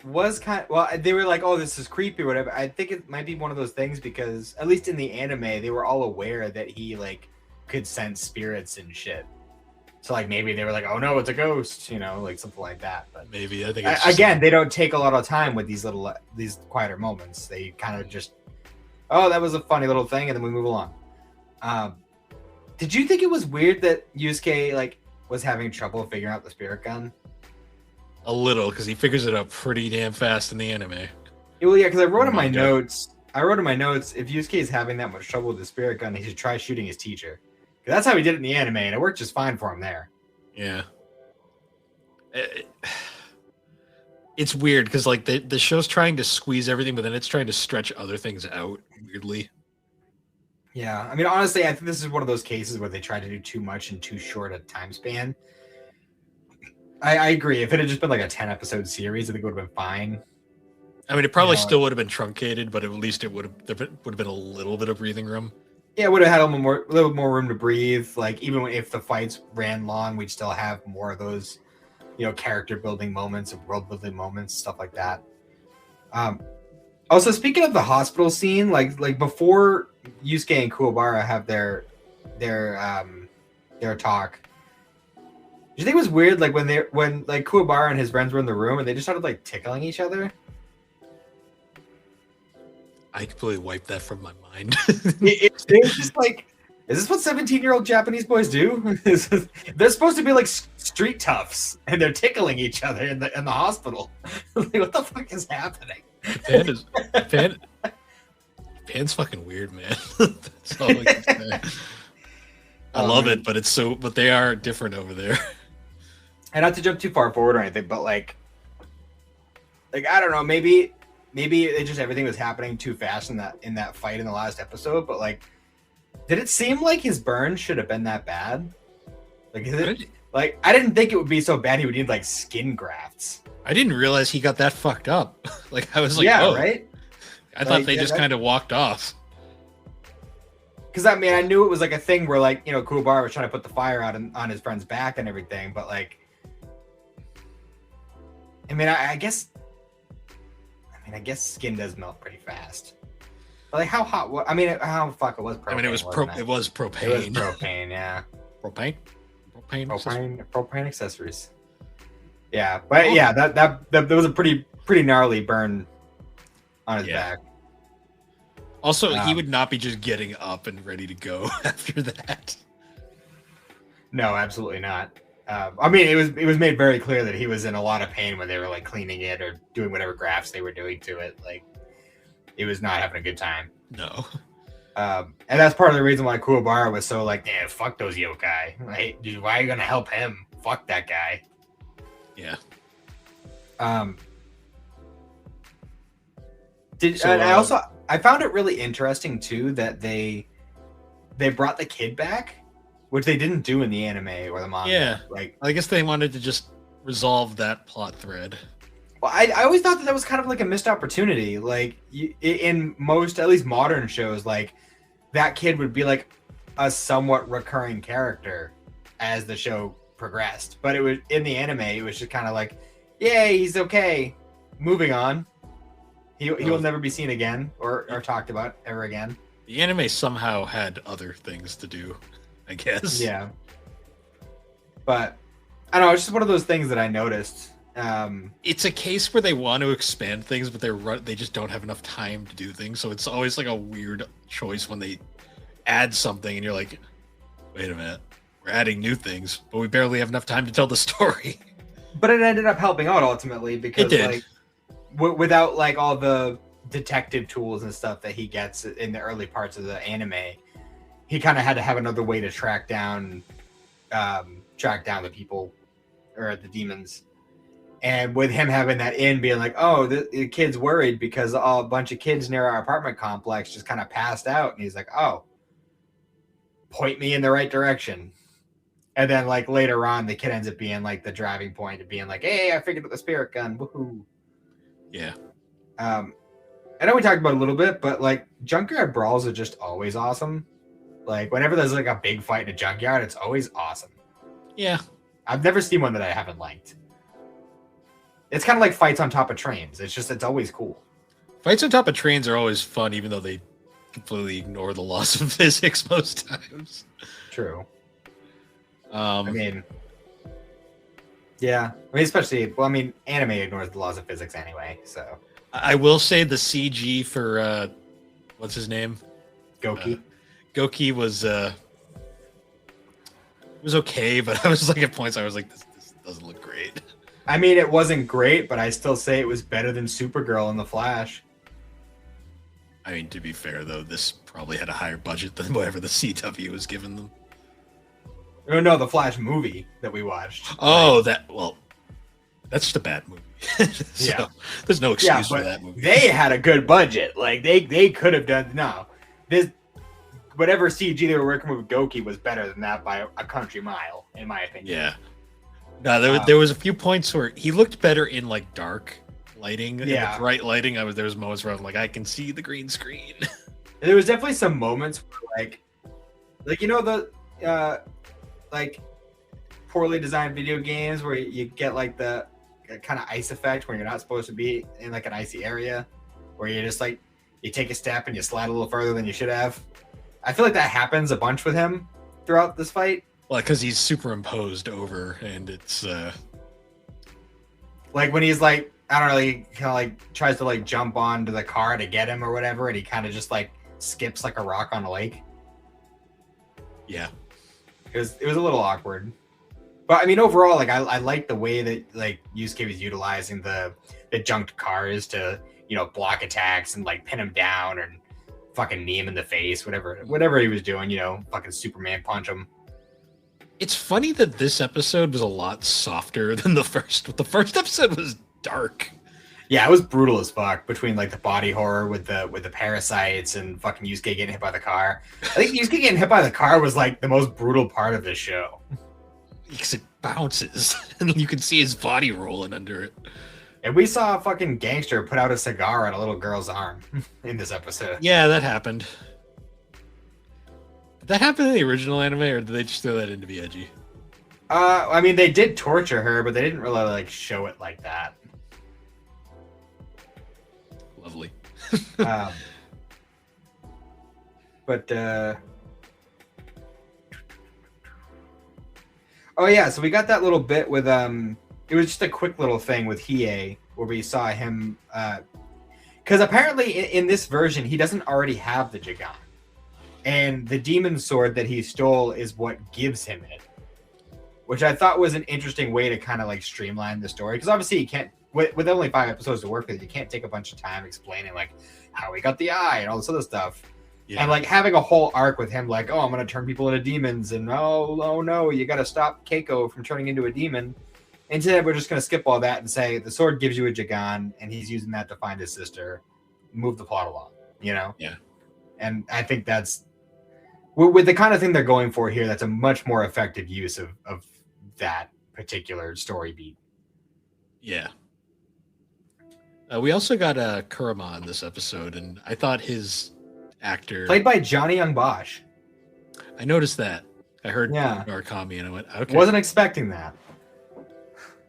was kind of, well, they were like, oh, this is creepy or whatever. I think it might be one of those things because at least in the anime, they were all aware that he like could sense spirits and shit. So like maybe they were like, oh no, it's a ghost, like something like that. But maybe I think again, they don't take a lot of time with these quieter moments. They kind of just, oh, that was a funny little thing, and then we move along. Did you think it was weird that Yusuke like was having trouble figuring out the spirit gun? A little, because he figures it out pretty damn fast in the anime. Well, yeah, because I wrote in my notes, if Yusuke is having that much trouble with the spirit gun, he should try shooting his teacher. Because that's how he did it in the anime, and it worked just fine for him there. Yeah. It's weird because like the show's trying to squeeze everything, but then it's trying to stretch other things out weirdly. Yeah, I mean, honestly, I think this is one of those cases where they try to do too much in too short a time span. I agree. If it had just been like a 10-episode series, I think it would have been fine. I mean, it probably still would have been truncated, but at least it would have been a little bit of breathing room. Yeah, it would have had a little more room to breathe. Like even if the fights ran long, we'd still have more of those, character building moments and world building moments, stuff like that. Also, speaking of the hospital scene, like before Yusuke and Kuwabara have their talk. Do you think it was weird, like when Kuwabara and his friends were in the room and they just started like tickling each other? I completely wiped that from my mind. it was just like, is this what 17-year-old Japanese boys do? They're supposed to be like street toughs, and they're tickling each other in the hospital. Like, what the fuck is happening? Japan's fucking weird, man. That's all I can say. I love it, but they are different over there. And not to jump too far forward or anything, but like I don't know, maybe it just everything was happening too fast in that fight in the last episode. But like, did it seem like his burn should have been that bad? Like, I didn't think it would be so bad. He would need like skin grafts. I didn't realize he got that fucked up. Like, I was like, yeah, oh. Right. I thought they just kind of walked off. Because I mean, I knew it was like a thing where like Kuwabara was trying to put the fire out on his friend's back and everything, but like, I mean, I guess skin does melt pretty fast. But like, how hot? How fuck it was propane? I mean, it was propane. It was propane, yeah. Propane accessories. Yeah, but yeah, that was a pretty gnarly burn on his back. Also, he would not be just getting up and ready to go after that. No, absolutely not. I mean, it was made very clear that he was in a lot of pain when they were like cleaning it or doing whatever grafts they were doing to it. Like, he was not having a good time. No. And that's part of the reason why Kuwabara was so like, yeah, fuck those yokai. Like, dude, why are you gonna help him? Fuck that guy. Yeah. I found it really interesting too that they brought the kid back, which they didn't do in the anime or the manga. Yeah, like I guess they wanted to just resolve that plot thread. Well, I always thought that was kind of like a missed opportunity. Like in most, at least modern shows, like that kid would be like a somewhat recurring character as the show progressed. But it was in the anime, it was just kind of like, yay, he's okay. Moving on. He will never be seen again or talked about ever again. The anime somehow had other things to do, I guess. Yeah. But I don't know, it's just one of those things that I noticed. It's a case where they want to expand things, but they just don't have enough time to do things. So it's always like a weird choice when they add something and you're like, wait a minute, we're adding new things, but we barely have enough time to tell the story. But it ended up helping out ultimately because like without like all the detective tools and stuff that he gets in the early parts of the anime, he kind of had to have another way to track down the people or the demons. And with him having that in being like, oh, the kid's worried because a bunch of kids near our apartment complex just kind of passed out. And he's like, oh, point me in the right direction. And then like later on, the kid ends up being like the driving point of being like, hey, I figured out the spirit gun. Woohoo. Yeah. I know we talked about it a little bit, but like junkyard brawls are just always awesome. Like whenever there's like a big fight in a junkyard, it's always awesome. Yeah. I've never seen one that I haven't liked. It's kind of like fights on top of trains. It's always cool. Fights on top of trains are always fun, even though they completely ignore the laws of physics most times. True. Yeah. Anime ignores the laws of physics anyway, so. I will say the CG for, what's his name? Goki. Goki was okay, but I was like, at points I was like, this doesn't look great. I mean, it wasn't great, but I still say it was better than Supergirl in The Flash. I mean, to be fair, though, this probably had a higher budget than whatever the CW was giving them. Oh, no, the Flash movie that we watched. Oh, That's just a bad movie. So, Yeah. there's no excuse for but that movie. they had a good budget. Like they could have done this. Whatever CG they were working with Goki was better than that by a country mile, in my opinion. Yeah. No, there was a few points where he looked better in like dark lighting. Yeah. In the bright lighting, there was moments where I'm like, I can see the green screen. There was definitely some moments where, like you know the like poorly designed video games where you get like the kind of ice effect where you're not supposed to be in like an icy area, where you just like you take a step and you slide a little further than you should have. I feel like that happens a bunch with him throughout this fight. Well, because he's superimposed over, and it's like when he's like, I don't know, he kind of like tries to like jump onto the car to get him or whatever, and he kind of just like skips like a rock on a lake. Yeah, it was a little awkward, but I mean overall, like I like the way that like Yusuke was utilizing the junked cars to block attacks and like pin him down and fucking knee him in the face, whatever he was doing, fucking Superman punch him. It's funny that this episode was a lot softer than the first. The first episode was dark. Yeah, it was brutal as fuck, between like the body horror with the parasites and fucking Yusuke getting hit by the car. I think Yusuke getting hit by the car was like the most brutal part of this show. Because it bounces and you can see his body rolling under it. And we saw a fucking gangster put out a cigar on a little girl's arm in this episode. Yeah, that happened. Did that happen in the original anime, or did they just throw that in to be edgy? I mean, they did torture her, but they didn't really like show it like that. Lovely. But oh yeah, so we got that little bit with it was just a quick little thing with Hiei where we saw him because apparently in this version he doesn't already have the Jigan, and the demon sword that he stole is what gives him it, which I thought was an interesting way to kind of like streamline the story, because obviously you can't with only 5 episodes to work with, you can't take a bunch of time explaining like how he got the eye and all this other stuff. Yeah. And like having a whole arc with him like, oh, I'm gonna turn people into demons, and oh no, you gotta stop Keiko from turning into a demon. Instead, we're just gonna skip all that and say the sword gives you a Jigan, and he's using that to find his sister. Move the plot along, Yeah. And I think that's with the kind of thing they're going for here. That's a much more effective use of that particular story beat. Yeah. We also got Kurama in this episode, and I thought his actor played by Johnny Young Bosch. I noticed that. I heard Murakami, and I went, okay. Wasn't expecting that.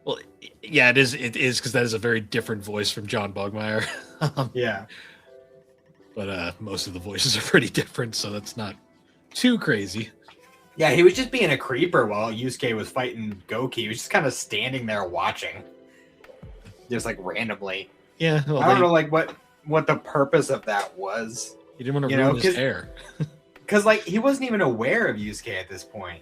Well, yeah, it is because that is a very different voice from John Bogmeyer. Yeah. But most of the voices are pretty different, so that's not too crazy. Yeah, he was just being a creeper while Yusuke was fighting Goki. He was just kind of standing there watching. Just like randomly. Yeah. Well, I don't know like what the purpose of that was. He didn't want to ruin his hair. Because like he wasn't even aware of Yusuke at this point.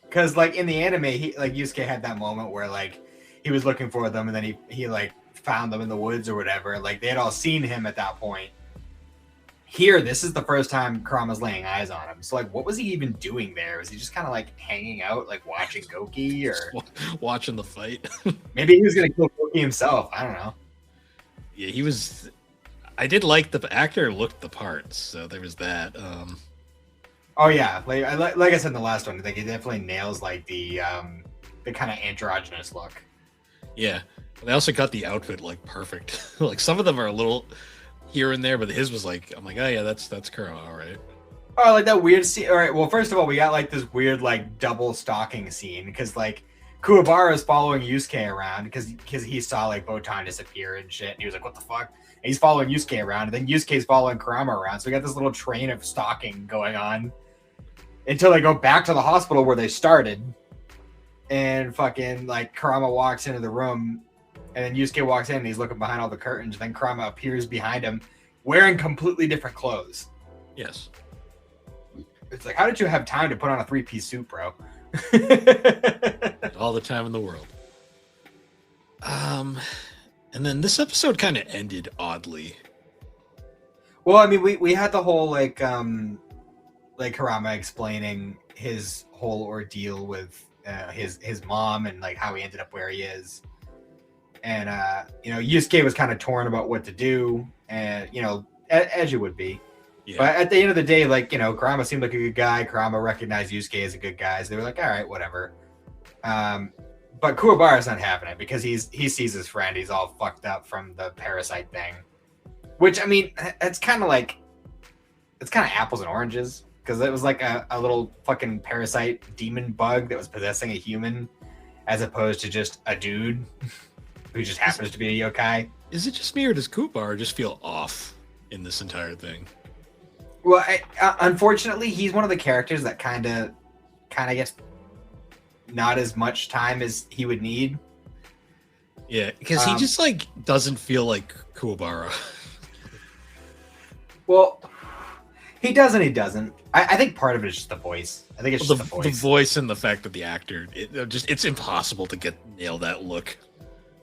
Because like in the anime, Yusuke had that moment where like he was looking for them, and then he like found them in the woods or whatever. Like they had all seen him at that point. Here, this is the first time Kurama's laying eyes on him. So like, what was he even doing there? Was he just kind of like hanging out, like watching Goki, or watching the fight? Maybe he was gonna kill Goki himself. I don't know. Yeah, he was. I did like the actor looked the part, so there was that. Oh yeah, like I said in the last one, like he definitely nails like the kind of androgynous look. Yeah, they also got the outfit like perfect. Like some of them are a little here and there, but his was like, I'm like, oh yeah, that's Kurama, all right. Oh, like that weird scene. All right, well, first of all, we got like this weird like double stalking scene because like Kuwabara is following Yusuke around because he saw like Botan disappear and shit, and he was like, what the fuck? And he's following Yusuke around, and then Yusuke's following Kurama around. So we got this little train of stalking going on until they go back to the hospital where they started, and fucking like Kurama walks into the room, and then Yusuke walks in and he's looking behind all the curtains, and then Kurama appears behind him wearing completely different clothes. Yes. It's like, how did you have time to put on a 3-piece suit, bro? All the time in the world. And then this episode kind of ended oddly. Well, I mean, we had the whole like Kurama explaining his whole ordeal with his mom and like how he ended up where he is. And Yusuke was kind of torn about what to do, and as you would be. Yeah. But at the end of the day, like, Kurama seemed like a good guy. Kurama recognized Yusuke as a good guy, so they were like, all right, whatever. But Kuwabara's not having it because he sees his friend. He's all fucked up from the parasite thing, which, I mean, it's kind of apples and oranges, because it was like a little fucking parasite demon bug that was possessing a human, as opposed to just a dude who just happens to be a yokai. Is it just me, or does Kuwabara just feel off in this entire thing? Well, unfortunately, he's one of the characters that kind of gets not as much time as he would need. Yeah, because he just doesn't feel like Kuwabara. Well, he does and he doesn't. I think part of it is just the voice. I think it's just the voice. The voice and the fact that the actor, it's impossible to nail that look.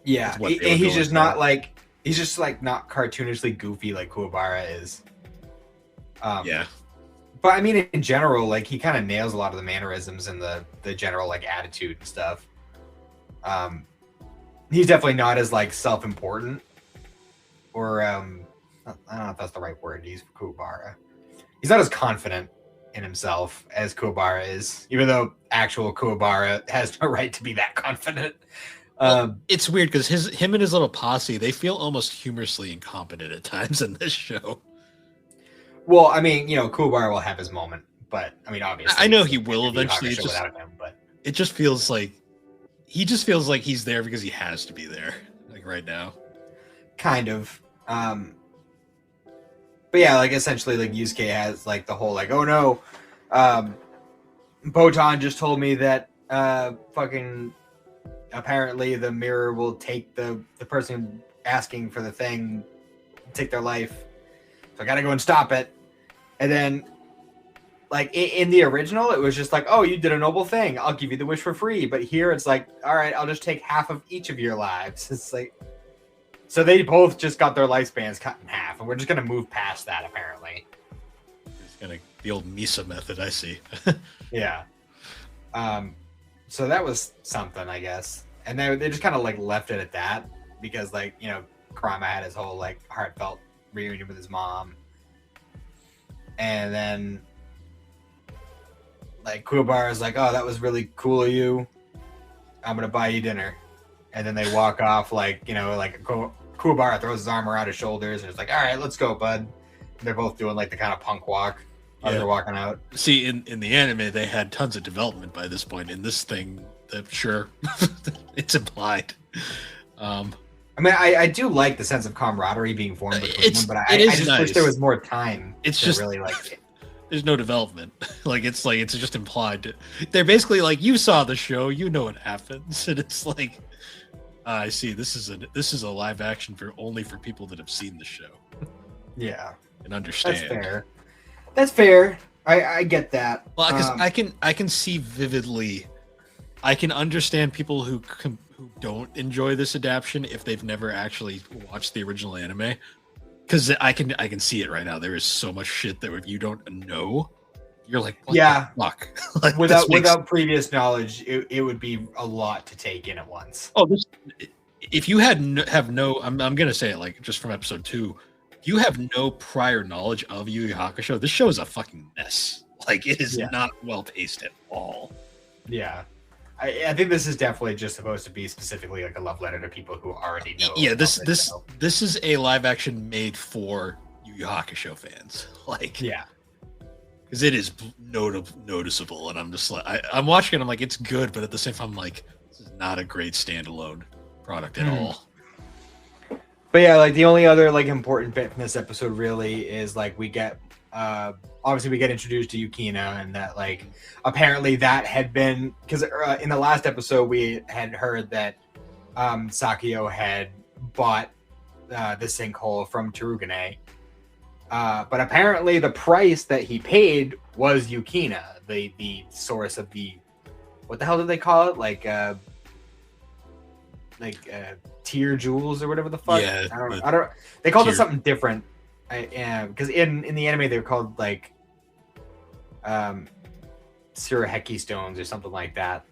Yeah, he's just not not cartoonishly goofy like Kuwabara is. Yeah. But I mean, in general, like, he kind of nails a lot of the mannerisms and the general like attitude and stuff. He's definitely not as like self-important, or I don't know if that's the right word to use for Kuwabara. He's not as confident in himself as Kuwabara is, even though actual Kuwabara has no right to be that confident. Well, it's weird because him and his little posse, they feel almost humorously incompetent at times in this show. Well, I mean, Kuwabara will have his moment, but I mean, obviously, I know he will eventually. It just feels like he's there because he has to be there, like right now. Kind of. But yeah, like, essentially, like, Yusuke has like the whole like, oh no, Botan just told me that fucking apparently the mirror will take the person asking for the thing, take their life. So I gotta go and stop it. And then, like, in the original, it was just like, oh, you did a noble thing. I'll give you the wish for free. But here it's like, all right, I'll just take half of each of your lives. It's like, so they both just got their lifespans cut in half. And we're just going to move past that, apparently. It's the old Misa method, I see. Yeah. So that was something, I guess. And they just kind of, like, left it at that. Because, like, Kurama had his whole, like, heartfelt reunion with his mom. And then, like, Kuwabara's like, oh, that was really cool of you. I'm gonna buy you dinner. And then they walk off, like, Kuwabara throws his arm around his shoulders and it's like, all right, let's go, bud. And they're both doing like the kind of punk walk as they're walking out. See, in the anime, they had tons of development by this point. In this thing, sure, it's implied. I mean, I do like the sense of camaraderie being formed between them, but I just wish there was more time. It's just really like there's no development. It's just implied. They're basically like, you saw the show, you know what happens, and it's like, I see. This is a live action only for people that have seen the show. Yeah, and understand. That's fair. That's fair. I get that. Well, because I can see vividly. I can understand people who don't enjoy this adaptation if they've never actually watched the original anime, because I can see it right now. There is so much shit that if you don't know, you're like, what the fuck? Like, without previous knowledge, it would be a lot to take in at once. Oh, if you have no, I'm gonna say it like just from episode 2, if you have no prior knowledge of YuYu Hakusho, this show is a fucking mess. Like, it is not well paced at all. Yeah. I think this is definitely just supposed to be specifically like a love letter to people who already know. Yeah, this is a live action made for YuYu Hakusho fans. Like, yeah, because it is noticeable, and I'm just like, I'm watching it. I'm like, it's good, but at the same time, I'm like, this is not a great standalone product at all. But yeah, like, the only other like important bit from this episode really is like we get obviously we get introduced to Yukina, and that like apparently that had been because in the last episode we had heard that Sakio had bought the sinkhole from Terugane, but apparently the price that he paid was Yukina, the source of the, what the hell did they call it, like tear jewels or whatever the fuck. Yeah, I don't. They called it something different. Because in the anime they're called like Suraheki stones or something like that.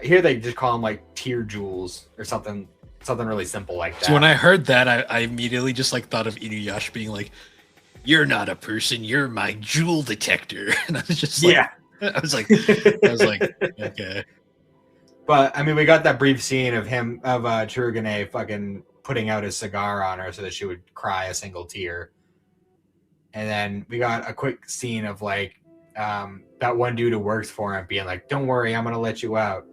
Here they just call them like tear jewels or something. something really simple like that. So when I heard that, I immediately just like thought of Inuyasha being like, "You're not a person, you're my jewel detector," and I was just like, I was like, okay. But I mean, we got that brief scene of Chirugane fucking putting out his cigar on her so that she would cry a single tear, and then we got a quick scene of like that one dude who works for him being like, "Don't worry, I'm gonna let you out,"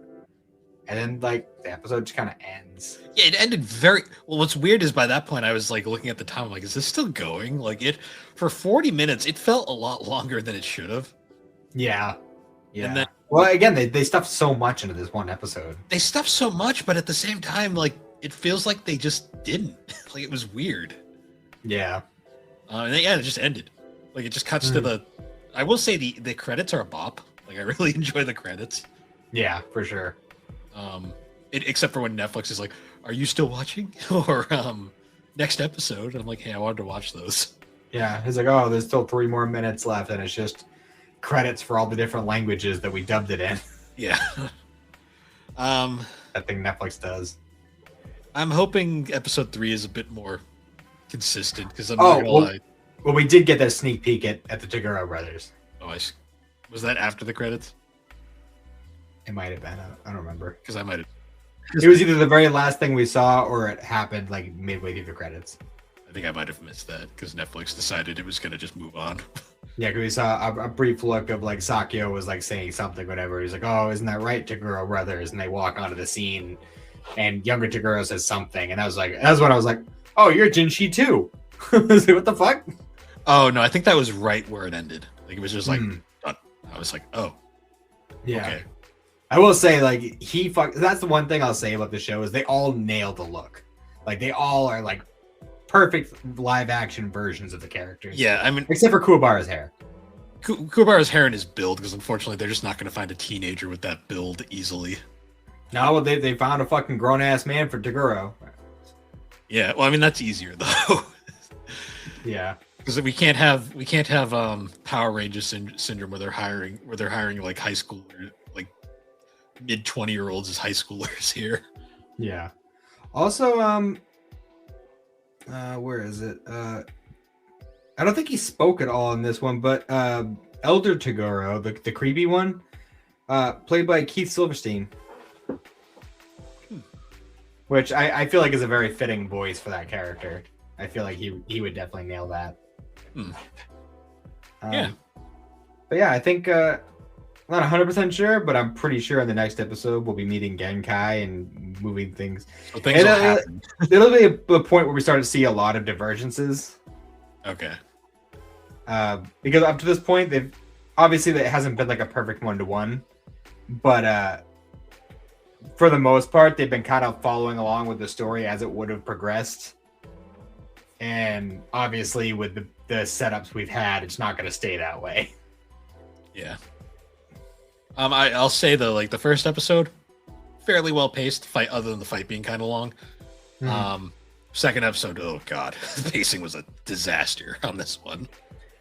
and then like the episode just kind of ends. Yeah, it ended very well. What's weird is by that point I was like looking at the time, I'm like, is this still going? Like it for 40 minutes, it felt a lot longer than it should have. Yeah. And then, well, again, they stuffed so much into this one episode. They stuffed so much, but at the same time, like it feels like they just didn't. Like it was weird. Yeah. And then, it just ended. Like it just cuts to the. I will say the credits are a bop. Like I really enjoy the credits. Yeah, for sure. Except for when Netflix is like, "Are you still watching?" or next episode. And I'm like, "Hey, I wanted to watch those." Yeah, he's like, "Oh, there's still 3 more minutes left," and it's just credits for all the different languages that we dubbed it in. Yeah. That thing Netflix does. I'm hoping episode 3 is a bit more consistent because I'm not gonna lie. Well, we did get that sneak peek at the Toguro brothers. Oh, was that after the credits? It might have been. I don't remember. Because I might have. It was either the very last thing we saw or it happened like midway through the credits. I think I might have missed that because Netflix decided it was going to just move on. Yeah, because we saw a brief look of like Sakyo was like saying something, whatever. He's like, "Oh, isn't that right, Toguro brothers?" And they walk onto the scene, and younger Toguro says something, and that's when I was like, "Oh, you're Jinshi too." I was like, what the fuck? Oh no, I think that was right where it ended. Like it was just like done. I was like, oh, yeah. Okay. I will say, like that's the one thing I'll say about the show is they all nailed the look. Like they all are like perfect live action versions of the characters. Yeah, I mean, except for Kuwabara's hair. Kuwabara's hair and his build, because unfortunately they're just not going to find a teenager with that build easily. No, well they found a fucking grown ass man for Toguro. Yeah, well, I mean that's easier though. Yeah, because we can't have Power Rangers syndrome where they're hiring like high school like mid 20-year-olds as high schoolers here. Yeah. Also, where is it? I don't think he spoke at all in this one, but Elder Toguro, the creepy one, played by Keith Silverstein, which I feel like is a very fitting voice for that character. I feel like he would definitely nail that. Yeah. But yeah, I think I'm not 100% sure, but I'm pretty sure in the next episode we'll be meeting Genkai and moving things. So things will happen. It'll be a point where we start to see a lot of divergences. Okay. Because up to this point, they've obviously it hasn't been like a perfect 1-to-1, but for the most part, they've been kind of following along with the story as it would have progressed. And obviously, with the setups we've had, it's not going to stay that way. Yeah. I'll say though, like the first episode, fairly well paced fight, other than the fight being kind of long. Second episode, oh god, the pacing was a disaster on this one.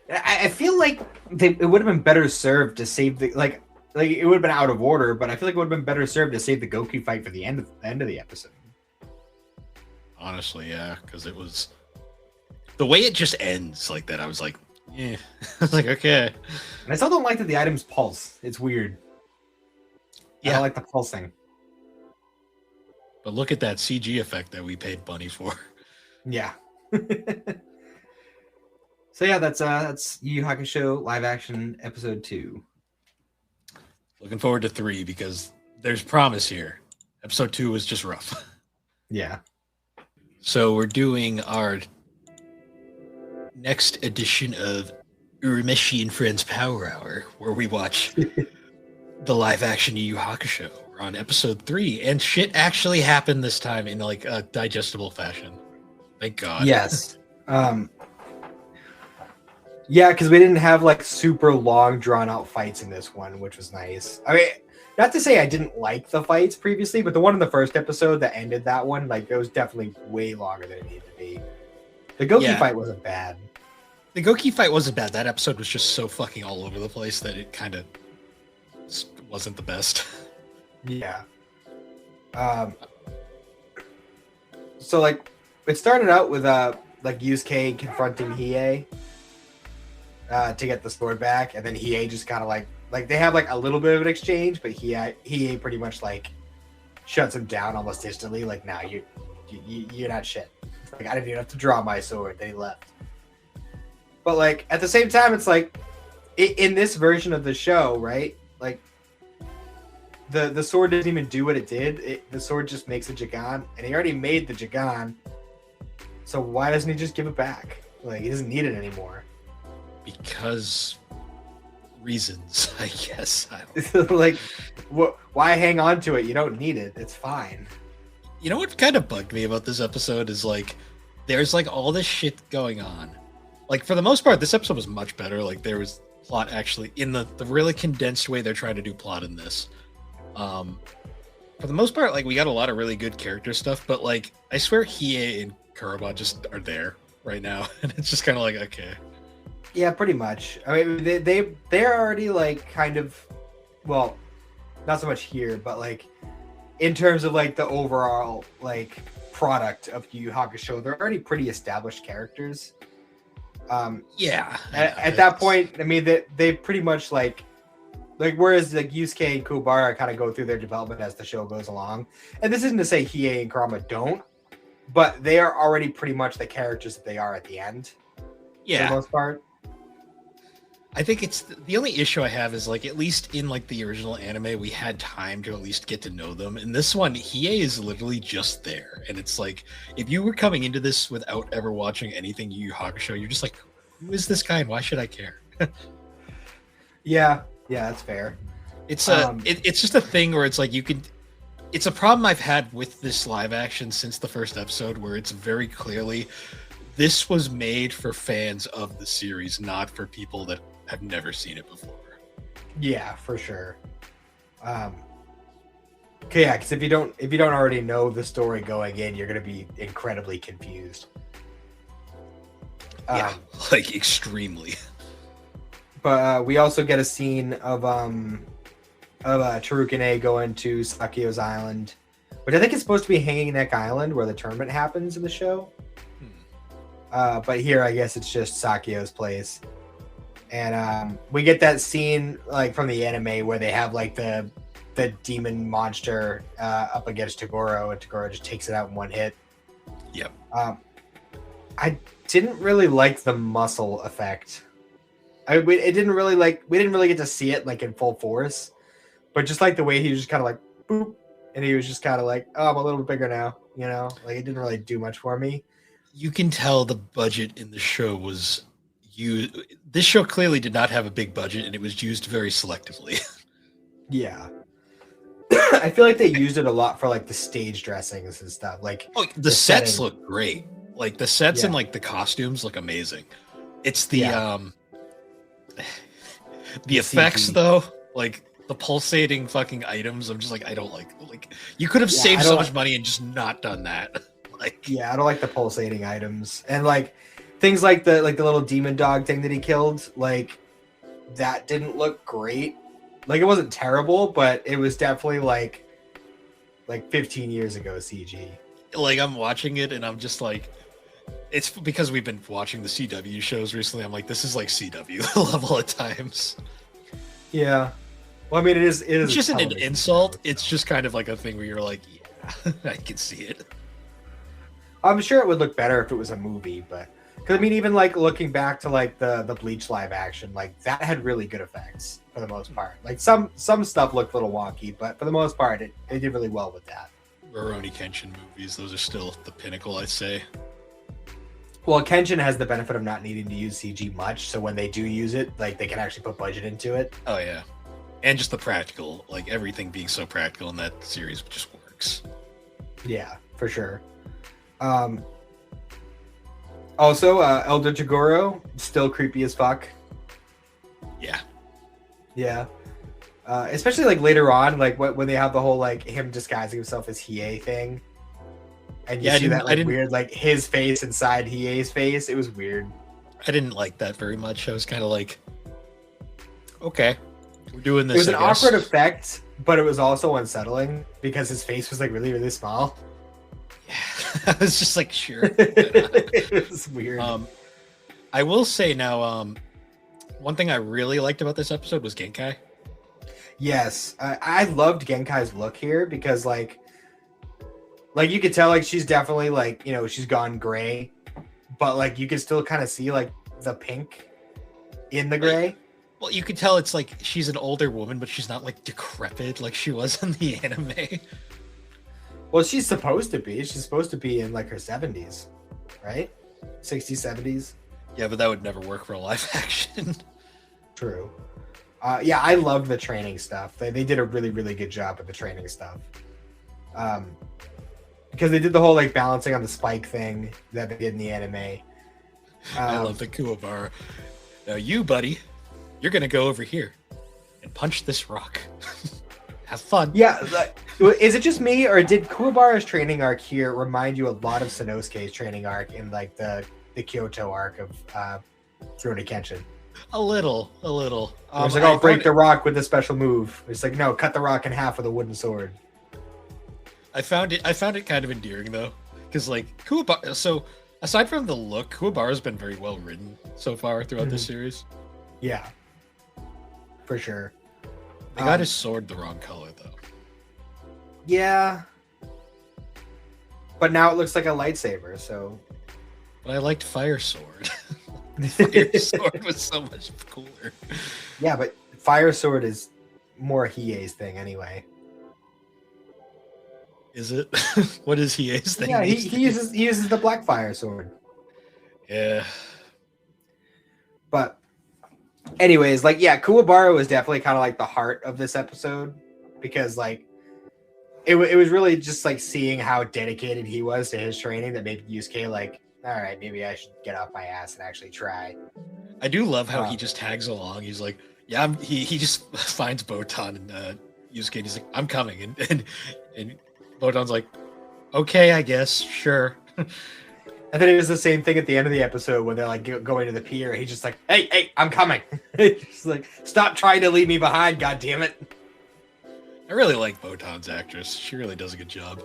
I feel like it would have been better served to save the like it would have been out of order, but I feel like it would have been better served to save the Goku fight for the end of the episode. Honestly, yeah, because it was the way it just ends like that. I was like, yeah, I was like, okay. And I still don't like that the items pulse. It's weird. Yeah, I don't like the pulsing. But look at that CG effect that we paid money for. Yeah. So yeah, that's YuYu Hakusho live action episode 2. Looking forward to 3 because there's promise here. Episode 2 was just rough. Yeah. So we're doing our next edition of Urameshi and Friends Power Hour, where we watch the live action YuYu Hakusho. We're on episode 3, and shit actually happened this time in like a digestible fashion. Thank God. Yes. Yeah, because we didn't have like super long, drawn out fights in this one, which was nice. I mean, not to say I didn't like the fights previously, but the one in the first episode that ended that one, like it was definitely way longer than it needed to be. The Goki fight wasn't bad. The Goki fight wasn't bad. That episode was just so fucking all over the place that it kind of wasn't the best. Yeah. So like it started out with like Yusuke confronting Hiei to get the sword back, and then Hiei just kind of like they have like a little bit of an exchange, but Hiei pretty much like shuts him down almost instantly. Like, nah, you're not shit. Like, I didn't even have to draw my sword. They left. But like at the same time, it's like in this version of the show, right? Like the sword doesn't even do what it did. The sword just makes a Jagan, and he already made the Jagan. So why doesn't he just give it back? Like, he doesn't need it anymore. Because reasons, I guess. Like, why hang on to it? You don't need it. It's fine. You know what kind of bugged me about this episode is like, there's like all this shit going on. Like, for the most part, this episode was much better. Like, there was plot actually in the really condensed way they're trying to do plot in this. For the most part, like, we got a lot of really good character stuff, but like, I swear Hiei and Kurama just are there right now, and it's just kind of like, okay. Yeah, pretty much. I mean, they're already like kind of, well, not so much here, but like in terms of like the overall like product of Yu Yu Hakusho, they're already pretty established characters. Yeah. At that point, I mean, they pretty much like whereas like Yusuke and Kuwabara kind of go through their development as the show goes along, and this isn't to say Hiei and Kurama don't, but they are already pretty much the characters that they are at the end. Yeah. For the most part. I think it's the only issue I have is like, at least in like the original anime, we had time to at least get to know them. In this one, Hiei is literally just there. And it's like, if you were coming into this without ever watching anything Yu Yu Hakusho, you're just like, who is this guy and why should I care? Yeah, that's fair. It's it's just a thing where it's like it's a problem I've had with this live action since the first episode, where it's very clearly this was made for fans of the series, not for people that have never seen it before. Yeah, for sure. Okay, yeah, because if you don't already know the story going in, you're gonna be incredibly confused. Yeah, like extremely. But we also get a scene of Terukine going to Sakyo's island, which I think is supposed to be Hanging Neck Island, where the tournament happens in the show. But here, I guess it's just Sakyo's place. And we get that scene like from the anime where they have like the demon monster up against Toguro, and Toguro just takes it out in one hit. Yep. I didn't really like the muscle effect. We didn't really get to see it like in full force, but just like the way he was just kind of like boop, and he was just kind of like, oh, I'm a little bit bigger now, you know, like it didn't really do much for me. You can tell the budget in the show was used. This show clearly did not have a big budget, and it was used very selectively. Yeah. I feel like they used it a lot for like the stage dressings and stuff. Like, oh, the sets look great. Like the sets and like the costumes look amazing. It's the the effects CG. though, like the pulsating fucking items. I'm just like, I don't like you could have saved so much money and just not done that. Like, yeah, I don't like the pulsating items, and like things like the little demon dog thing that he killed. Like that didn't look great. Like it wasn't terrible, but it was definitely like 15 years ago CG. Like I'm watching it and I'm just like, it's because we've been watching the CW shows recently. I'm like, this is like CW level at times. Yeah. Well, I mean, it is. It's just an insult. It's just kind of like a thing where you're like, yeah, I can see it. I'm sure it would look better if it was a movie, but because I mean, even like looking back to like the Bleach live action, like that had really good effects for the most part. Like some stuff looked a little wonky, but for the most part, it did really well with that. Rurouni Kenshin movies, those are still the pinnacle, I'd say. Well, Kenshin has the benefit of not needing to use CG much, so when they do use it, like they can actually put budget into it. Oh yeah, and just the practical, like everything being so practical in that series just works. Yeah, for sure. Also, Elder Toguro, still creepy as fuck. Yeah. Especially like later on, like when they have the whole like him disguising himself as Hiei thing, and you see that like weird like his face inside Hiei's face. It was weird. I didn't like that very much. I was kind of like, okay, we're doing this. It was an awkward effect, but it was also unsettling because his face was like really, really small. Yeah. I was just like, sure. It was weird. I will say now, one thing I really liked about this episode was Genkai. Yes, I loved Genkai's look here because like you could tell like she's definitely like, you know, she's gone gray, but like you can still kind of see like the pink in the gray. Well, you could tell it's like she's an older woman, but she's not like decrepit like she was in the anime. Well, she's supposed to be. She's supposed to be in like her 70s, right? 60s, 70s. Yeah, but that would never work for a live action. True. Yeah, I love the training stuff. They did a really, really good job with the training stuff. Because they did the whole like balancing on the spike thing that they did in the anime. I love the Kuwabara. Now you, buddy, you're gonna go over here and punch this rock. Have fun. Yeah, is it just me, or did Kuwabara's training arc here remind you a lot of Sanosuke's training arc in like the Kyoto arc of Rurouni Kenshin? A little. It's like, I'll break the rock with a special move. It's like, no, cut the rock in half with a wooden sword. I found it kind of endearing though, because like Kuwabara. So aside from the look, Kuwabara's been very well written so far throughout this series. Yeah, for sure. They got his sword the wrong color though. Yeah, but now it looks like a lightsaber. So, but I liked Fire Sword. Fire Sword was so much cooler. Yeah, but Fire Sword is more Hiei's thing anyway. Is it? What is Hiei's thing? Yeah, he uses the Black Fire Sword. Yeah. But anyways, like, yeah, Kuwabara was definitely kind of like the heart of this episode, because like it was really just like seeing how dedicated he was to his training that made Yusuke like, all right, maybe I should get off my ass and actually try. I do love how he just tags along. He's like, yeah, he just finds Botan and Yusuke, and he's like, I'm coming, and Botan's like, okay, I guess, sure. And then it was the same thing at the end of the episode when they're like going to the pier. He's just like, hey, I'm coming. He's like, stop trying to leave me behind, god damn it. I really like Botan's actress. She really does a good job.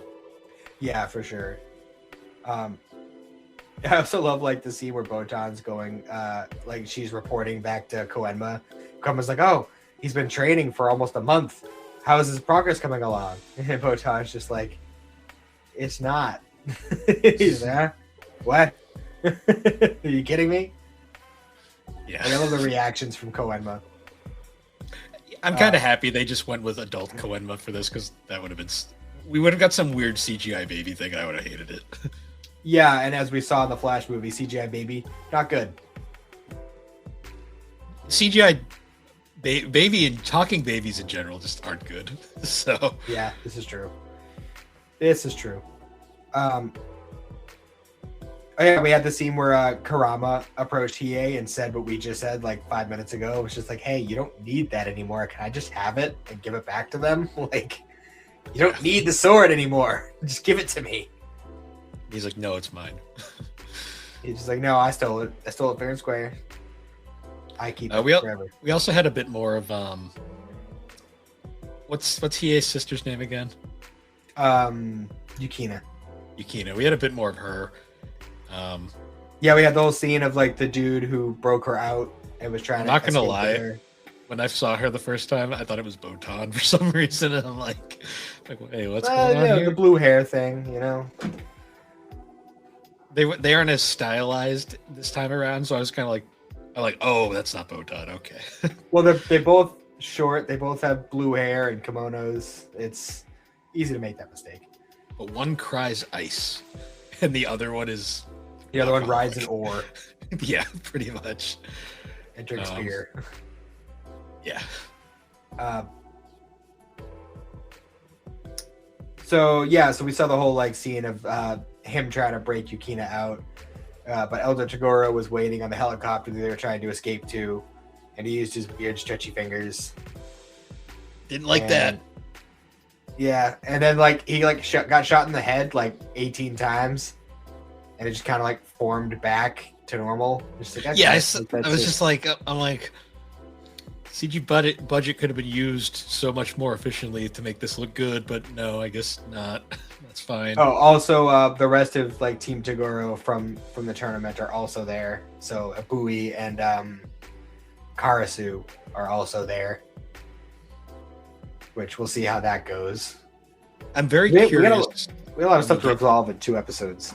Yeah, for sure. I also love like the scene where Botan's going, like she's reporting back to Koenma. Koenma's like, oh, he's been training for almost a month. How is his progress coming along? And Botan's just like, it's not. He's like, what? Are you kidding me? Yeah. I love the reactions from Koenma. I'm kind of happy they just went with adult Koenma for this, because that would have been... We would have got some weird CGI baby thing, and I would have hated it. Yeah, and as we saw in the Flash movie, CGI baby, not good. CGI baby and talking babies in general just aren't good. So yeah, this is true. Oh yeah, we had the scene where Karama approached Hiei and said what we just said like 5 minutes ago. It was just like, hey, you don't need that anymore. Can I just have it and give it back to them? Like, you don't need the sword anymore. Just give it to me. He's like, no, it's mine. He's just like, no, I stole it. I stole it fair and square. I keep it forever. We also had a bit more of what's Hiei's sister's name again? Yukina. We had a bit more of her. Yeah, we had the whole scene of like the dude who broke her out and was trying I'm to. not gonna lie. When I saw her the first time, I thought it was Botan for some reason, and I'm like, hey, what's going on here? The blue hair thing, you know. They aren't as stylized this time around, so I was kind of like, oh, that's not Botan. Okay. Well, they're both short. They both have blue hair and kimonos. It's easy to make that mistake. But one cries ice, and the other one is... The other one rides an oar. Yeah, pretty much. And drinks beer. Yeah. So we saw the whole like scene of him trying to break Yukina out. But Elder Tagoro was waiting on the helicopter that they were trying to escape to, and he used his weird stretchy fingers. Didn't like that. Yeah, and then like he like got shot in the head like 18 times, and it just kind of like formed back to normal. Just like, yeah, I was just like, I'm like, CG budget could have been used so much more efficiently to make this look good, but no, I guess not. That's fine. Oh, also, the rest of like Team Toguro from the tournament are also there. So Abui and Karasu are also there, which we'll see how that goes. I'm very curious. We got a lot of stuff to resolve in 2 episodes.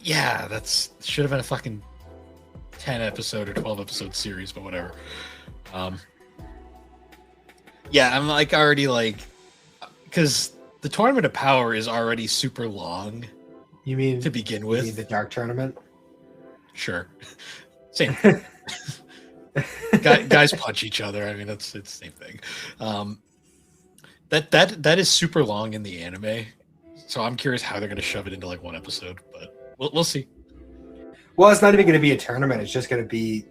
Yeah, that's should have been a fucking 10 episode or 12 episode series, but whatever. Yeah, I'm like already like, because the Tournament of Power is already super long. You mean to begin with? You mean the Dark Tournament? Sure, same thing. Guys punch each other. I mean, it's the same thing. That is super long in the anime, so I'm curious how they're going to shove it into like 1 episode, but we'll see. Well, it's not even going to be a tournament. It's just going to be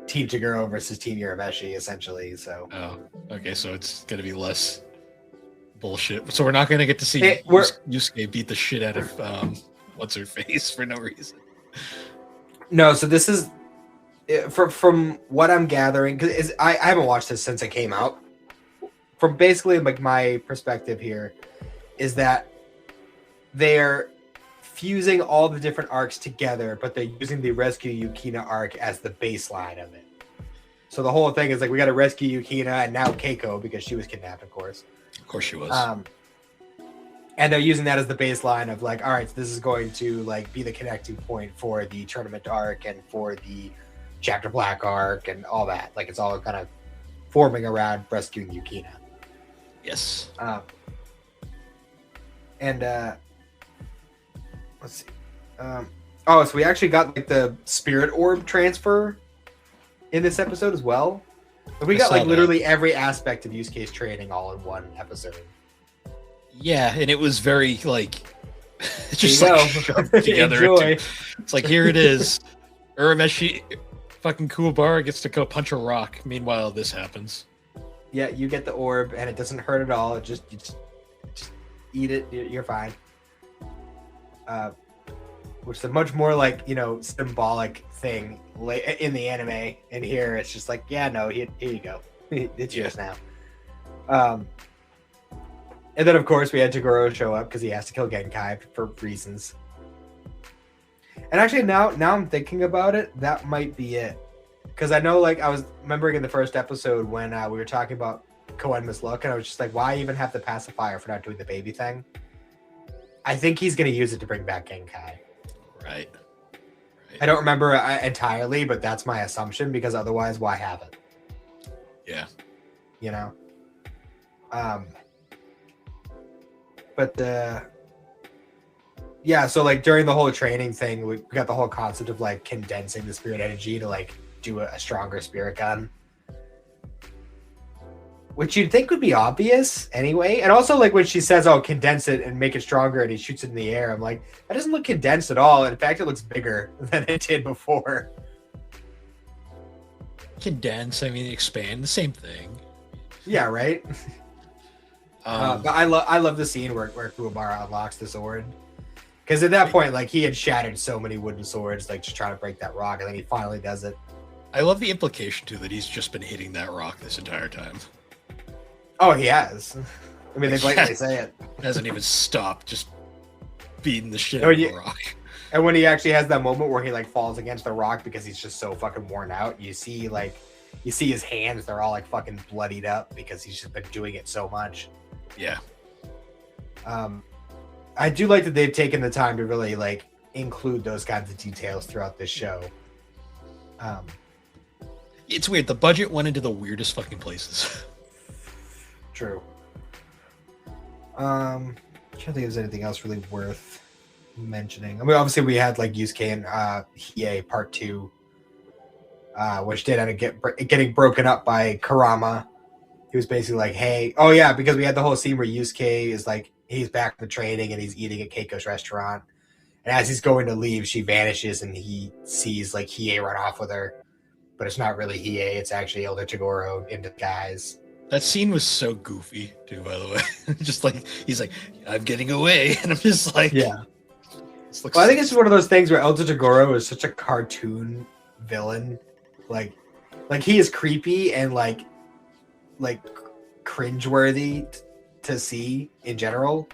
Team Toguro versus Team Urameshi, essentially. So. Oh, okay. So it's going to be less bullshit. So we're not going to get to see Yusuke beat the shit out of what's her face for no reason. No. So this is from what I'm gathering, because I haven't watched this since it came out. From basically like my perspective here, is that they're fusing all the different arcs together, but they're using the Rescue Yukina arc as the baseline of it. So the whole thing is like we got to rescue Yukina and now Keiko, because she was kidnapped, of course. Of course she was. And they're using that as the baseline of like, all right, so this is going to like be the connecting point for the tournament arc and for the Chapter Black arc and all that. Like it's all kind of forming around rescuing Yukina. Yes. Let's see. So we actually got like the spirit orb transfer in this episode as well. We got like literally every aspect of Yusuke's training all in 1 episode. Yeah, and it was very like just like shoved together. It's like, here it is. Urameshi fucking Kuwabara gets to go punch a rock. Meanwhile, this happens. Yeah, you get the orb and it doesn't hurt at all. You just eat it. You're fine. Which is a much more like, symbolic thing in the anime. And here it's just like, yeah, no, here you go. It's yours now. And then, of course, we had Toguro show up because he has to kill Genkai for reasons. And actually, now I'm thinking about it, that might be it. Because I know, like, I was remembering in the first episode when we were talking about Koenma's look, and I was just like, why even have the pacifier for not doing the baby thing? I think he's going to use it to bring back Genkai. Right. I don't remember entirely, but that's my assumption, because otherwise, why have it? Yeah. Yeah, so like during the whole training thing, we got the whole concept of like condensing the spirit energy to like do a stronger spirit gun. Which you'd think would be obvious anyway. And also like when she says, oh, condense it and make it stronger, and he shoots it in the air, I'm like, that doesn't look condensed at all. In fact, it looks bigger than it did before. Condense, I mean expand, the same thing. Yeah, right? But I love the scene where Kuwabara unlocks the sword. Because at that point, like, he had shattered so many wooden swords, like, just trying to break that rock, and then he finally does it. I love the implication, too, that he's just been hitting that rock this entire time. Oh, he has. I mean, they blatantly say it. Hasn't even stopped, just beating the shit out of the rock. And when he actually has that moment where he, like, falls against the rock because he's just so fucking worn out, you see his hands, they're all, like, fucking bloodied up because he's just been doing it so much. Yeah. I do like that they've taken the time to really like include those kinds of details throughout this show. It's weird. The budget went into the weirdest fucking places. True. I'm trying to think if there's anything else really worth mentioning. I mean, obviously we had like Yusuke and Hiei Part 2, which did end up getting broken up by Karama. He was basically like, hey, oh yeah, because we had the whole scene where Yusuke is like, he's back from the training and he's eating at Keiko's restaurant. And as he's going to leave, she vanishes and he sees like Hiei run off with her. But it's not really Hiei, it's actually Elder Toguro in disguise. That scene was so goofy, too, by the way. Just like, he's like, I'm getting away. And I'm just like, yeah. Well, I think it's one of those things where Elder Toguro is such a cartoon villain. Like he is creepy and like like cringeworthy to see in general.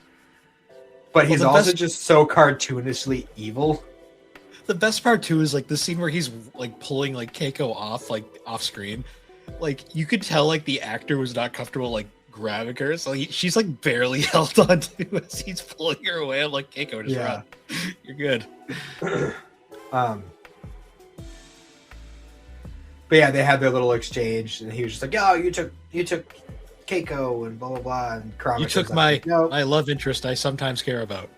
But he's also just so cartoonishly evil. The best part too is like the scene where he's like pulling like Keiko off like off screen. Like you could tell like the actor was not comfortable like grabbing her, so she's like barely held on to as he's pulling her away. I'm like, Keiko, just run. You're good. But yeah, they had their little exchange, and he was just like, "Oh, you took Keiko and blah blah blah." And Kurama you took like, my love interest I sometimes care about.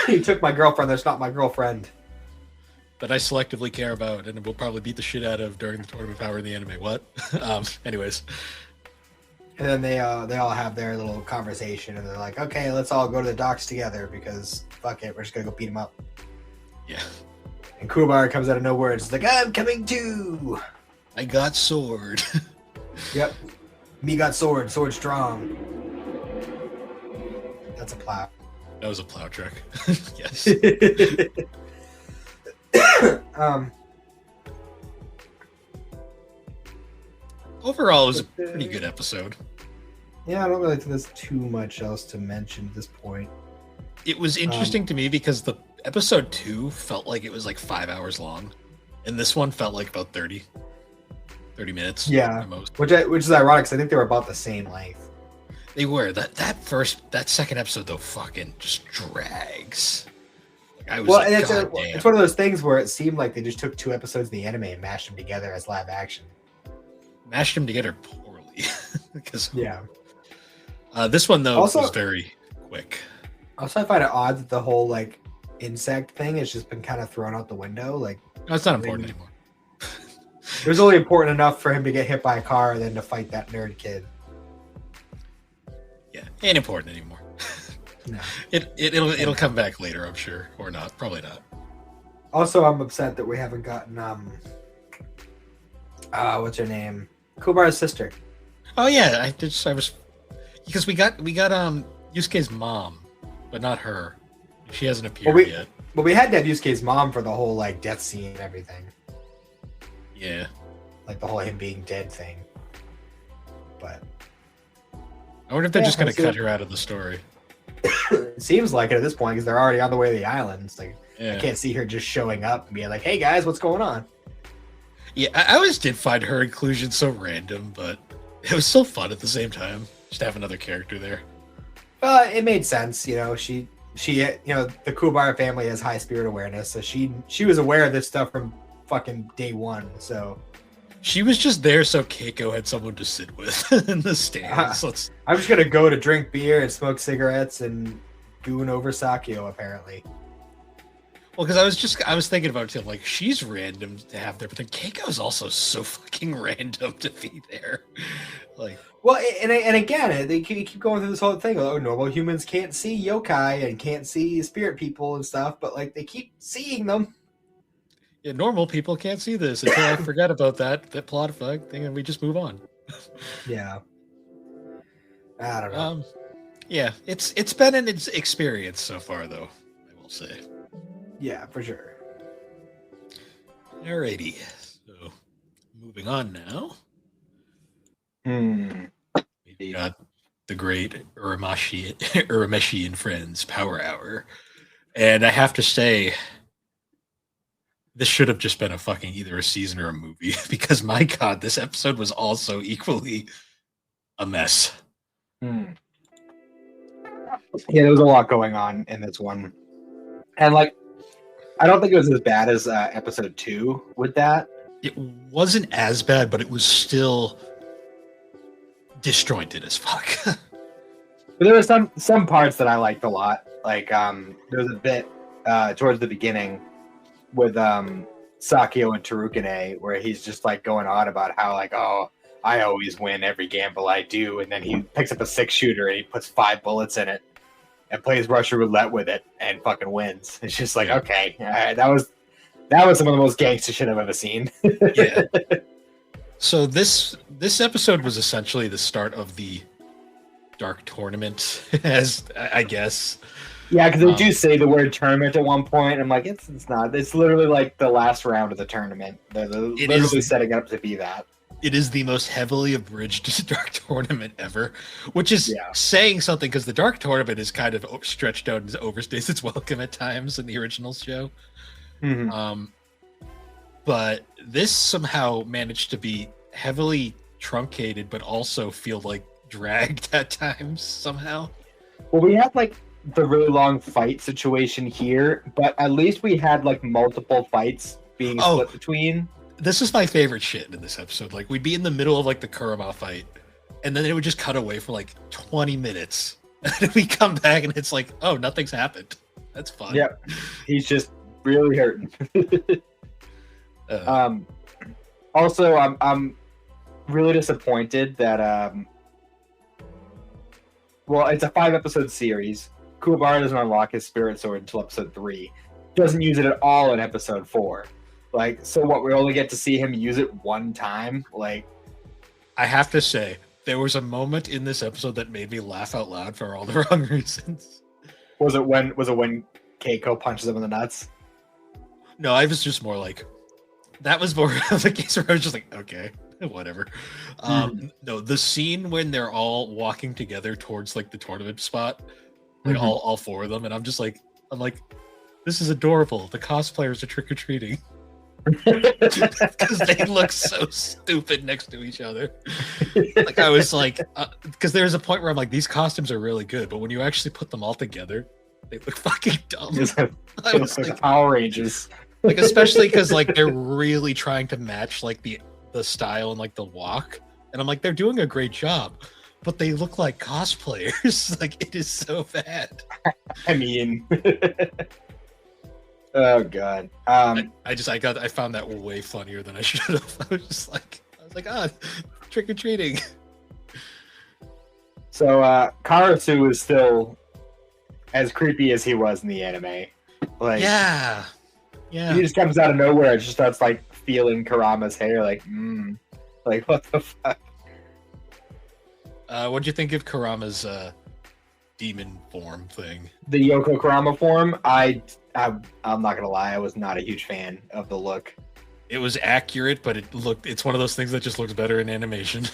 You took my girlfriend. That's not my girlfriend. That I selectively care about, and will probably beat the shit out of during the tournament power in the anime. What? Anyways. And then they all have their little conversation, and they're like, "Okay, let's all go to the docks together because fuck it, we're just gonna go beat him up." Yeah. And Kuwabara comes out of nowhere and is like, "I'm coming too. I got sword." Yep. Me got sword strong. That's a plow. That was a plow truck. Yes. Overall, it was a pretty good episode. Yeah, I don't really think there's too much else to mention at this point. It was interesting to me because the episode 2 felt like it was like 5 hours long, and this one felt like about 30 minutes. Yeah, at most. Which is ironic because I think they were about the same length. They were. That second episode though fucking just drags. I was it's one of those things where it seemed like they just took 2 episodes of the anime and mashed them together as live action. Mashed them together poorly. Because this one though was very quick. Also, I find it odd that the whole like insect thing has just been kind of thrown out the window. Like, no, it's not important anymore. It was only important enough for him to get hit by a car and then to fight that nerd kid. Yeah, ain't important anymore. No. It'll come back later, I'm sure, or not. Probably not. Also, I'm upset that we haven't gotten what's her name? Kuwabara's sister. Oh yeah, I was because we got Yusuke's mom, but not her. She hasn't appeared yet. Well, we had to have Yusuke's mom for the whole like death scene and everything. Yeah. Like the whole him being dead thing. But I wonder if they're just gonna cut her out of the story. It seems like it at this point because they're already on the way to the islands. Like I can't see her just showing up and being like, "Hey guys, what's going on?" Yeah, I always did find her inclusion so random, but it was still fun at the same time. Just to have another character there. It made sense, you know. She, the Kuwabara family has high spirit awareness, so she was aware of this stuff from fucking day one. So she was just there so Keiko had someone to sit with in the stands. I'm just gonna go to drink beer and smoke cigarettes and goon over Sakio, apparently. Well, because I was thinking about it too. Like, she's random to have there, but then Keiko's also so fucking random to be there. Like, well, and again, they keep going through this whole thing. Oh, normal humans can't see yokai and can't see spirit people and stuff, but like they keep seeing them. Yeah, normal people can't see this until I forget about that plot thing, and we just move on. Yeah, I don't know. Yeah, it's been an experience so far, though. I will say. Yeah, for sure. Alrighty, so moving on now. We've got the great Urameshi and Friends Power Hour, and I have to say, this should have just been a fucking either a season or a movie because my god, this episode was also equally a mess. Yeah, there was a lot going on in this one, and like. I don't think it was as bad as episode 2 with that. It wasn't as bad, but it was still disjointed as fuck. But there was some parts that I liked a lot. Like there was a bit towards the beginning with Sakio and Terukane where he's just like going on about how like, oh, I always win every gamble I do, and then he picks up a 6-shooter and he puts 5 bullets in it. And plays Russian roulette with it and fucking wins. It's just like, okay, that was some of the most gangster shit I've ever seen. Yeah. So this episode was essentially the start of the Dark Tournament, as I guess. Yeah, because they do say the word tournament at one point. I'm like, it's not. It's literally like the last round of the tournament. They're literally setting up to be that. It is the most heavily abridged Dark Tournament ever, which is saying something because the Dark Tournament is kind of stretched out and overstays its welcome at times in the original show. But this somehow managed to be heavily truncated, but also feel like dragged at times somehow. Well, we had like the really long fight situation here, but at least we had like multiple fights being split between. This is my favorite shit in this episode. Like, we'd be in the middle of like the Kurama fight, and then it would just cut away for like 20 minutes. And we come back and it's like, oh, nothing's happened. That's fun. Yep. He's just really hurting. Also, I'm really disappointed that well, it's a 5-episode series. Kuwabara doesn't unlock his spirit sword until episode 3. Doesn't use it at all in episode 4. Like, so what? We only get to see him use it one time. Like, I have to say, there was a moment in this episode that made me laugh out loud for all the wrong reasons. Was it when Keiko punches him in the nuts? No, I was just more like, that was more of a case where I was just like, okay, whatever. No, the scene when they're all walking together towards like the tournament spot, like all 4 of them, and I'm like, this is adorable. The cosplayers are trick or treating because they look so stupid next to each other. Like, I was like, because there's a point where I'm like, these costumes are really good, but when you actually put them all together, they look fucking dumb. I was like Power Rangers. Like, especially because like they're really trying to match like the style and like the walk, and I'm like, they're doing a great job, but they look like cosplayers. Like, it is so bad. I mean, oh god. I found that way funnier than I should have. I was like, trick or treating. So Karasu is still as creepy as he was in the anime. Like, yeah. He just comes out of nowhere and just starts like feeling Kurama's hair, like, like, what the fuck? What'd you think of Kurama's demon form thing? The Yoko Kurama form? I'm not gonna lie, I was not a huge fan of the look. It was accurate, but it's one of those things that just looks better in animation.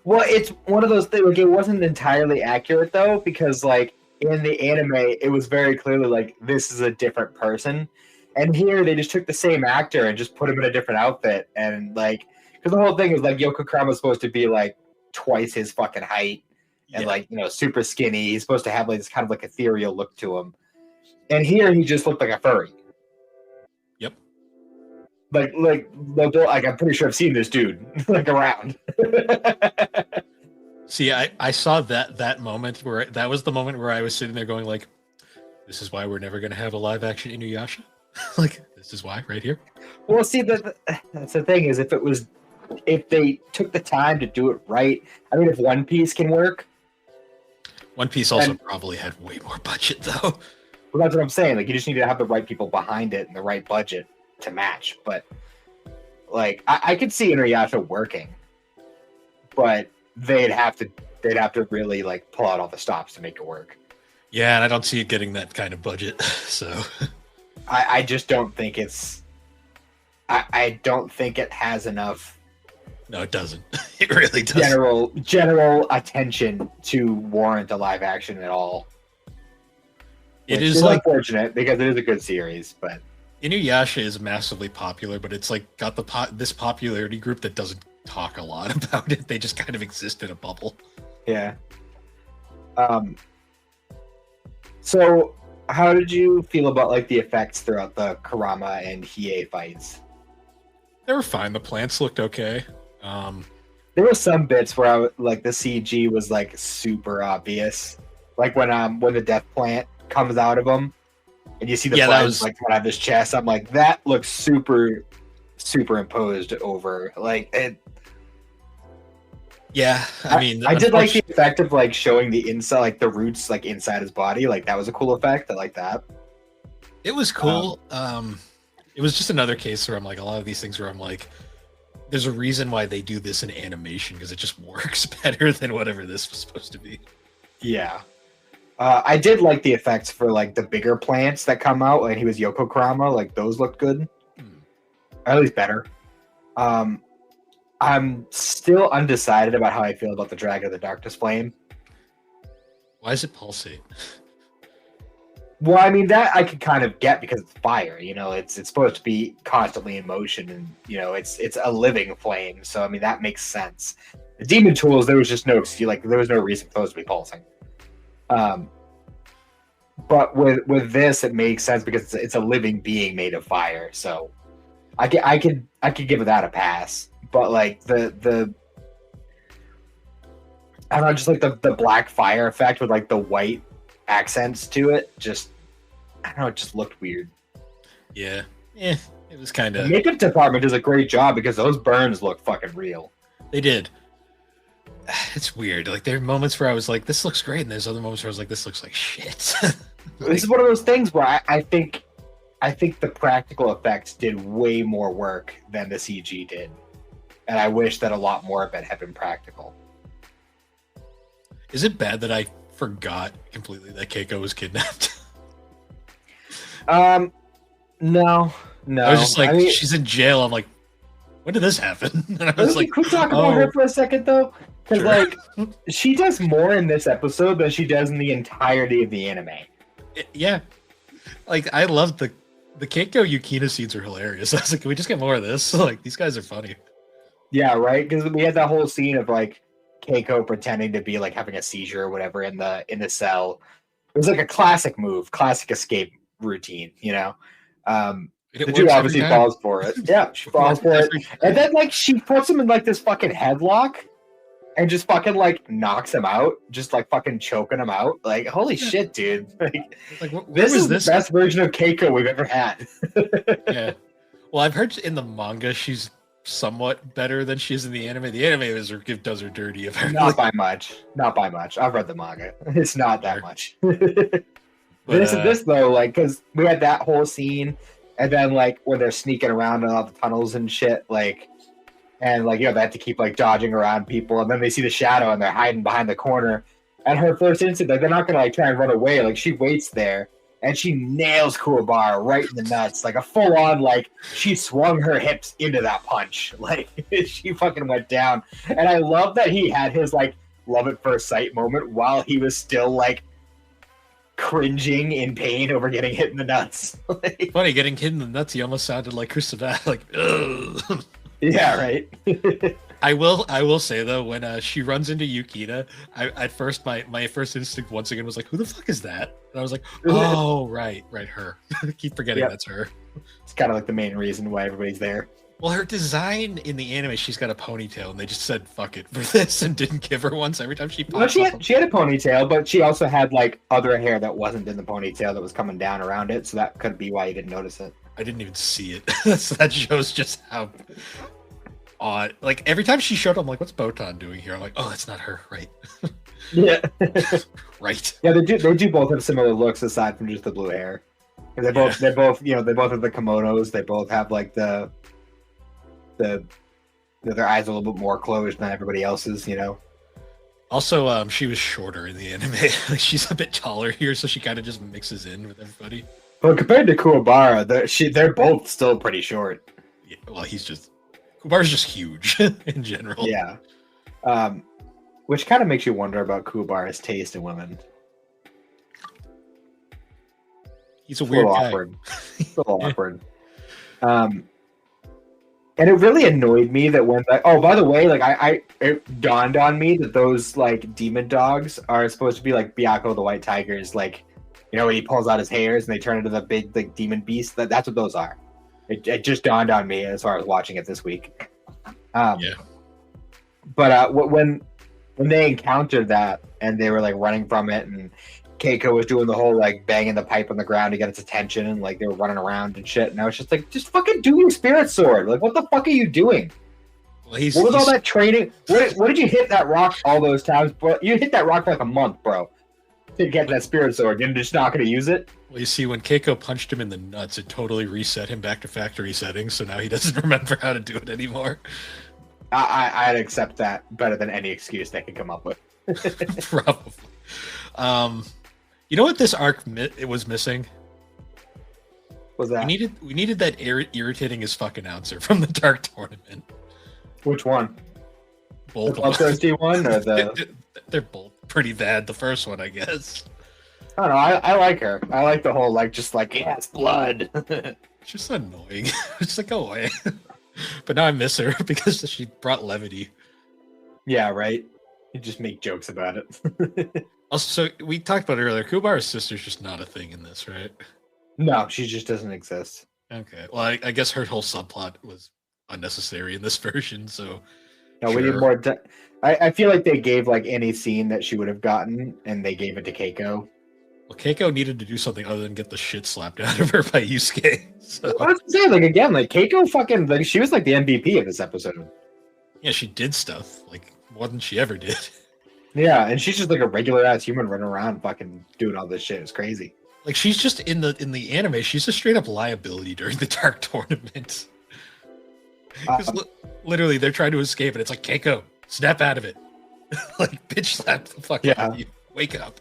Well, it's one of those things, like, it wasn't entirely accurate though, because like in the anime, it was very clearly like, this is a different person. And here they just took the same actor and just put him in a different outfit. And like, because the whole thing is like, Yoko Kurama was supposed to be like twice his fucking height and like, you know, super skinny. He's supposed to have like this kind of like ethereal look to him. And here he just looked like a furry. Yep. Like I'm pretty sure I've seen this dude like around. See, I saw that moment where that was the moment where I was sitting there going like, this is why we're never going to have a live action Inuyasha. Like, this is why right here. Well, see, that's the thing is, if they took the time to do it right, I mean, if One Piece can work. One Piece also probably had way more budget though. Well, that's what I'm saying. Like, you just need to have the right people behind it and the right budget to match. But like, I could see Inuyasha working, but they'd have to really like pull out all the stops to make it work. Yeah, and I don't see it getting that kind of budget. So I just don't think it's. I don't think it has enough. No, it doesn't. It really doesn't. General attention to warrant a live action at all. It is like unfortunate because it is a good series, but Inuyasha is massively popular, but it's like got this popularity group that doesn't talk a lot about it. They just kind of exist in a bubble. Yeah. So, how did you feel about like the effects throughout the Kurama and Hiei fights? They were fine. The plants looked okay. There were some bits where like the CG was like super obvious, like when the death plant comes out of him, and you see the flames like coming out of his chest. I'm like, that looks superimposed over like it. Yeah, I mean, I did like the effect of like showing the inside, like the roots, like inside his body. Like that was a cool effect. I like that. It was cool. It was just another case where I'm like, a lot of these things where I'm like, there's a reason why they do this in animation because it just works better than whatever this was supposed to be. Yeah. I did like the effects for like the bigger plants that come out, and he was Yoko Kurama. Like those looked good, or at least better. I'm still undecided about how I feel about the Dragon of the Darkness Flame. Why does it pulsate? Well, I mean that I could kind of get because it's fire. You know, it's supposed to be constantly in motion, and you know, it's a living flame. So I mean that makes sense. The demon tools, there was just no there was no reason for those to be pulsing. But with this, it makes sense because it's a living being made of fire. So I could give that a pass. But like the I don't know, just like the black fire effect with like the white accents to it, just I don't know, it just looked weird. Yeah, it was kind of. The makeup department does a great job because those burns look fucking real. They did. It's weird. Like there are moments where I was like, "This looks great," and there's other moments where I was like, "This looks like shit." This is one of those things where I think the practical effects did way more work than the CG did, and I wish that a lot more of it had been practical. Is it bad that I forgot completely that Keiko was kidnapped? No. I was just like, she's in jail. I'm like, when did this happen? And I was like, can we talk about her for a second though? Because like, she does more in this episode than she does in the entirety of the anime. Yeah, like I love the Keiko Yukina scenes are hilarious. I was like, can we just get more of this? Like these guys are funny. Yeah, right. Because we had that whole scene of like Keiko pretending to be like having a seizure or whatever in the cell. It was like a classic move, classic escape routine, you know. The dude obviously falls for it. Yeah, she falls for it, and then like she puts him in like this fucking headlock, and just fucking like knocks him out, just like fucking choking him out. Like holy shit, dude! Like this is the best version of Keiko we've ever had. Yeah. Well, I've heard in the manga she's somewhat better than she is in the anime. The anime does her dirty. Apparently. Not by much. Not by much. I've read the manga. It's not that much. This though, like, because we had that whole scene, and then like where they're sneaking around in all the tunnels and shit, like, and like, you know, they have to keep like dodging around people, and then they see the shadow and they're hiding behind the corner. And her first instinct, like, they're not gonna like try and run away. Like, she waits there and she nails Kuwabara right in the nuts, like a full on, like, she swung her hips into that punch. Like, she fucking went down. And I love that he had his like love at first sight moment while he was still like cringing in pain over getting hit in the nuts. Like, funny, getting hit in the nuts, he almost sounded like Christopher, like, ugh. Yeah, right. I will say though, when she runs into Yukina, at first my first instinct once again was like, who the fuck is that? And I was like, oh right, her. I keep forgetting that's her. It's kind of like the main reason why everybody's there. Well, her design in the anime, she's got a ponytail, and they just said fuck it for this and didn't give her one. So every time she pops she had a ponytail, but she also had like other hair that wasn't in the ponytail that was coming down around it, so that could be why you didn't notice it. I didn't even see it. So that shows just how odd. Like every time she showed up, I'm like, what's Botan doing here? I'm like, oh, that's not her, right? Yeah. Right. Yeah, they do both have similar looks aside from just the blue hair. They're both have the kimonos. They both have like their eyes are a little bit more closed than everybody else's, you know. Also, she was shorter in the anime. Like she's a bit taller here, so she kind of just mixes in with everybody. Well, compared to Kuwabara, they're both still pretty short. Yeah, well, Kuwabara's just huge in general. Yeah. Which kind of makes you wonder about Kuwabara's taste in women. He's a weird guy. Awkward. It's a little awkward. And it really annoyed me that when by the way, like it dawned on me that those like demon dogs are supposed to be like Byakko the White Tiger's, like, you know, when he pulls out his hairs and they turn into the big like demon beast. That's what those are. It just dawned on me as far as watching it this week. Yeah. But when they encountered that and they were like running from it, and Keiko was doing the whole like banging the pipe on the ground to get its attention, and like they were running around and shit, and I was just like, just fucking do your spirit sword. Like, what the fuck are you doing? Well, what was all that training? What did you hit that rock all those times? Bro? You hit that rock for like a month, bro, to get that spirit sword. You're just not going to use it? Well, you see, when Keiko punched him in the nuts, it totally reset him back to factory settings, so now he doesn't remember how to do it anymore. I'd accept that better than any excuse they could come up with. Probably. You know what this arc it was missing? What was that? We needed that irritating as fuck announcer from the Dark Tournament. Which one? Both The bloodthirsty one or the? They're both pretty bad. The first one, I guess. I don't know. I like her. I like the whole yeah, it's blood. It's just annoying. It's like, go away. But now I miss her because she brought levity. Yeah, right. You just make jokes about it. Also, so we talked about it earlier. Kuwabara's sister's just not a thing in this, right? No, she just doesn't exist. Okay. Well, I guess her whole subplot was unnecessary in this version, so... No, we need more... I feel like they gave, any scene that she would have gotten, and they gave it to Keiko. Well, Keiko needed to do something other than get the shit slapped out of her by Yusuke. So. I was saying, Keiko fucking... she was, the MVP of this episode. Yeah, she did stuff, more than she ever did. Yeah, and she's just, a regular-ass human running around fucking doing all this shit. It's crazy. She's just in the anime, she's a straight up liability during the Dark Tournament. Because literally, they're trying to escape, and it's like, Keiko, snap out of it. Bitch, slap the fuck out of you. Wake up.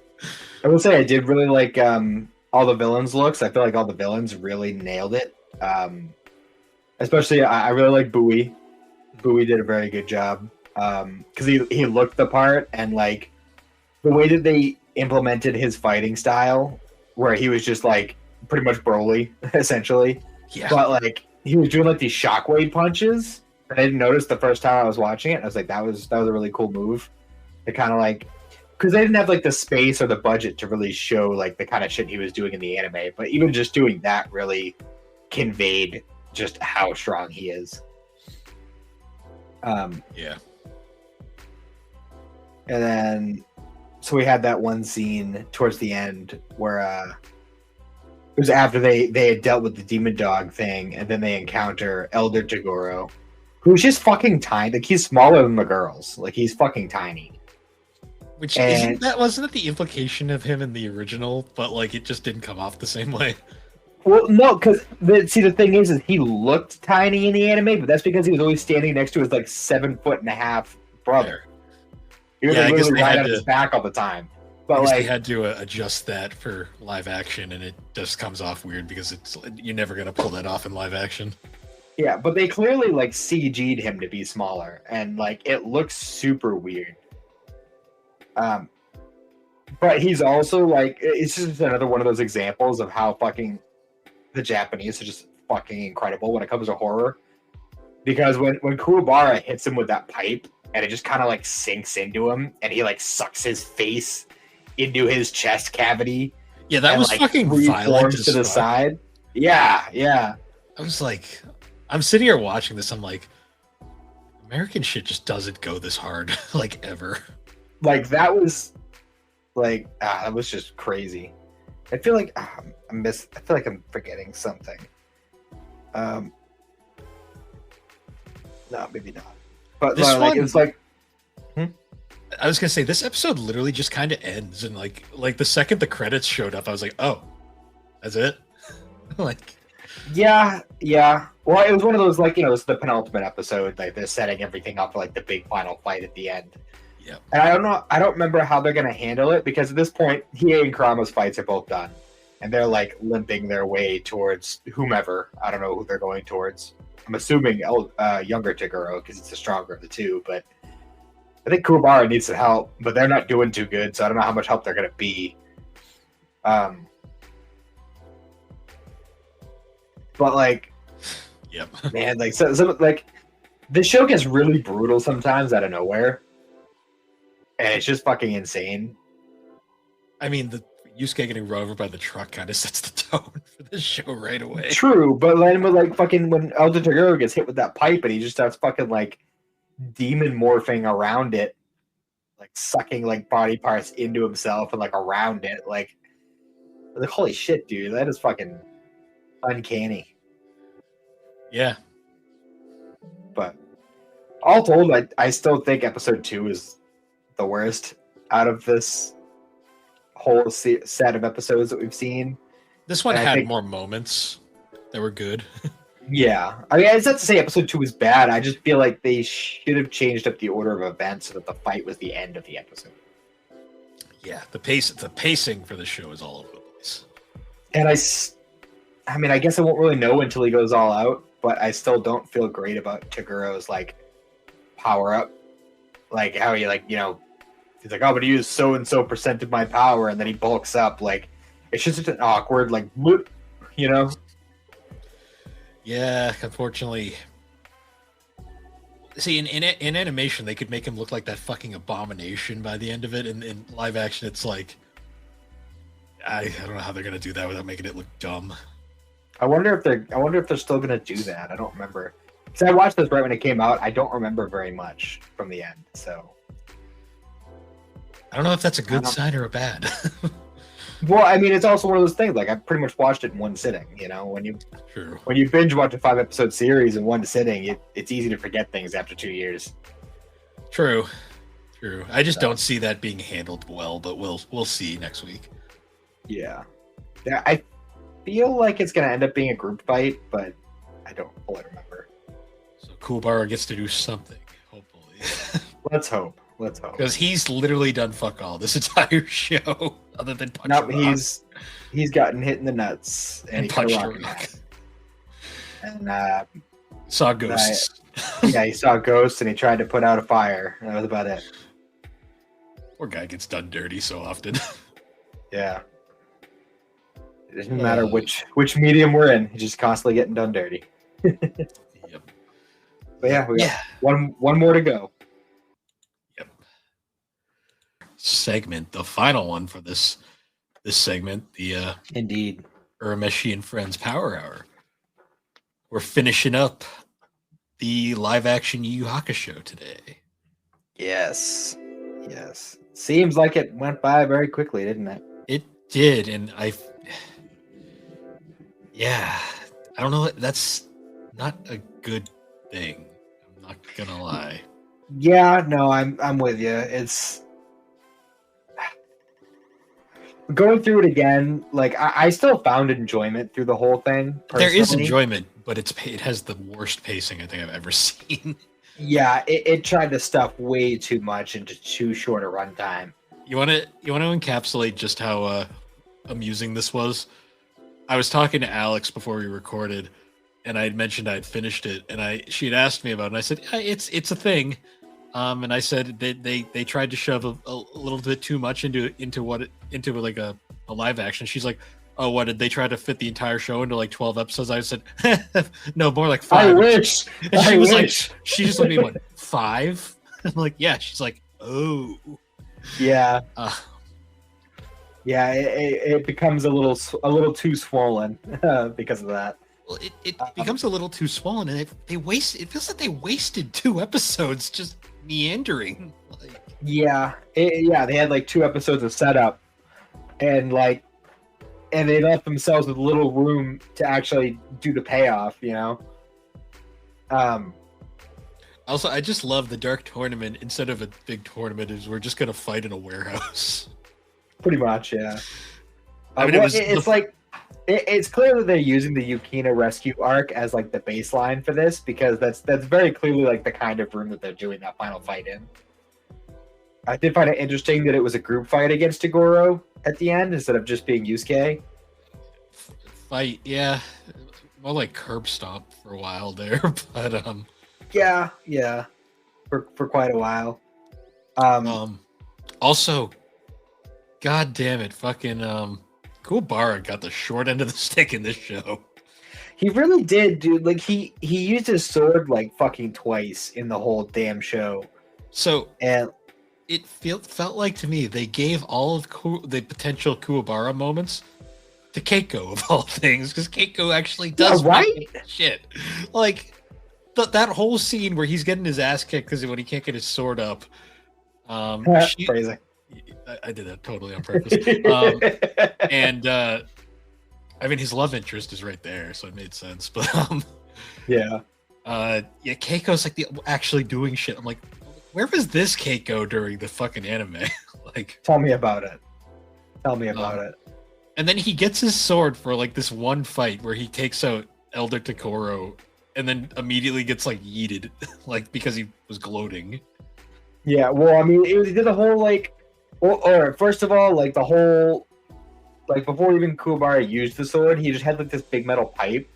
I will say I did really like all the villains' looks. I feel like all the villains really nailed it. Especially, I really like Bowie. Bowie did a very good job. Because he looked the part, and, the way that they implemented his fighting style, where he was just, pretty much Broly, essentially. Yeah. But, he was doing, these shockwave punches. And I didn't notice the first time I was watching it. I was like, that was a really cool move. It kind of because they didn't have the space or the budget to really show the kind of shit he was doing in the anime. But even just doing that really conveyed just how strong he is. Yeah. And then, so we had that one scene towards the end where it was after they had dealt with the demon dog thing, and then they encounter Elder Toguro, who's just fucking tiny. He's smaller than the girls. He's fucking tiny. Which wasn't that the implication of him in the original, but it just didn't come off the same way. Well, no, because the thing is he looked tiny in the anime, but that's because he was always standing next to his 7'1.5" brother. He was literally right on his back all the time. But they had to adjust that for live action, and it just comes off weird because you're never gonna pull that off in live action. Yeah, but they clearly CG'd him to be smaller, and it looks super weird. But he's also it's just another one of those examples of how fucking the Japanese are just fucking incredible when it comes to horror. Because when Kuwabara hits him with that pipe, and it just kind of sinks into him, and he sucks his face into his chest cavity. Yeah, that was fucking violent to the side. Yeah. I was I'm sitting here watching this. I'm American shit just doesn't go this hard, ever. That was that was just crazy. I feel like I feel like I'm forgetting something. No, maybe not. But this one, it's I was gonna say this episode literally just kind of ends, and the second the credits showed up, I was like, oh, that's it. Yeah. Well, it was one of those it's the penultimate episode. They're setting everything up for the big final fight at the end. Yeah. And I don't remember how they're gonna handle it, because at this point, Hiei and Kurama's fights are both done, and they're limping their way towards whomever. I don't know who they're going towards. I'm assuming younger Toguro, because it's the stronger of the two, but I think Kuwabara needs some help, but they're not doing too good, so I don't know how much help they're going to be. But yep, man, this show gets really brutal sometimes out of nowhere, and it's just fucking insane. I mean, the Yusuke getting run over by the truck kind of sets the tone for this show right away. True, but then when Elder Toguro gets hit with that pipe, and he just starts fucking demon morphing around it, sucking body parts into himself and around it, holy shit, dude, that is fucking uncanny. Yeah. But all told, I still think episode 2 is the worst out of this whole set of episodes that we've seen. This one had more moments that were good. Yeah. I mean, it's not to say episode 2 is bad. I just feel like they should have changed up the order of events so that the fight was the end of the episode. Yeah, the pacing for the show is all over the place. And I mean, I guess I won't really know until he goes all out, but I still don't feel great about Toguro's power up, like how he like he's like, oh, but he used so and so percent of my power, and then he bulks up. Like it's just an awkward like bloop, Yeah, unfortunately. See, in animation, they could make him look like that fucking abomination by the end of it. In live action, it's like I don't know how they're gonna do that without making it look dumb. I wonder if they're still gonna do that. I don't remember. Because I watched this right when it came out. I don't remember very much from the end. So I don't know if that's a good sign or a bad. Well, I mean, it's also one of those things. Like I pretty much watched it in one sitting. When you binge watch a 5-episode series in one sitting, it's easy to forget things after 2 years. True. I just don't see that being handled well, but we'll see next week. Yeah, I feel like it's gonna end up being a group fight, but I don't fully remember. So Kuwabara gets to do something, hopefully. Let's hope. Because he's literally done fuck all this entire show, other than punch a rock. He's gotten hit in the nuts and he punched a rock. And saw ghosts. He saw ghosts and he tried to put out a fire. That was about it. Poor guy gets done dirty so often. Yeah. It doesn't matter which medium we're in. He's just constantly getting done dirty. Yep. But yeah, we got one more to go. Yep. Segment, the final one for this segment, the indeed Urameshi and Friends Power Hour. We're finishing up the live action YuYu Hakusho today. Yes. Seems like it went by very quickly, didn't it? It did, and I don't know. That's not a good thing. I'm not gonna lie. Yeah, no, I'm with you. It's going through it again. Like I still found enjoyment through the whole thing. Personally. There is enjoyment, but it has the worst pacing I think I've ever seen. Yeah, it tried to stuff way too much into too short a runtime. You want to encapsulate just how amusing this was? I was talking to Alex before we recorded, and I had mentioned I'd finished it, and she had asked me about it, and I said it's a thing, and I said they tried to shove a little bit too much into like a live action. She's like, oh, what did they try to fit the entire show into like 12 episodes? I said, no, more like 5. I wish. And she was like, she just looked at me and went, 5? I'm like, yeah. She's like, oh, yeah. Yeah, it becomes a little too swollen because of that. Well, it becomes a little too swollen, and it feels like they wasted 2 episodes just meandering. Like, they had like 2 episodes of setup, and they left themselves with little room to actually do the payoff. Also, I just love the Dark Tournament. Instead of a big tournament, is we're just gonna fight in a warehouse. Pretty much, yeah. I mean, it's clear that they're using the Yukina rescue arc as like the baseline for this, because that's very clearly like the kind of room that they're doing that final fight in. I did find it interesting that it was a group fight against Tagoro at the end instead of just being Yusuke. Fight, yeah. More like curb stomp for a while there, but yeah, for quite a while. Also, god damn it, fucking Kuwabara got the short end of the stick in this show. He really did, dude. Like he used his sword like fucking twice in the whole damn show. So and it felt like to me they gave all of the potential Kuwabara moments to Keiko of all things, because Keiko actually does shit. Like that whole scene where he's getting his ass kicked because when he can't get his sword up. Crazy. I did that totally on purpose. And I mean, his love interest is right there, so it made sense. But Keiko's like actually doing shit. I'm like, where was this Keiko during the fucking anime? Like, tell me about it. And then he gets his sword for like this one fight where he takes out Elder Tokoro, and then immediately gets like yeeted, like because he was gloating. Yeah, well, I mean, he did the whole like, or first of all, like the whole, like before even Kuwabara used the sword, he just had like this big metal pipe,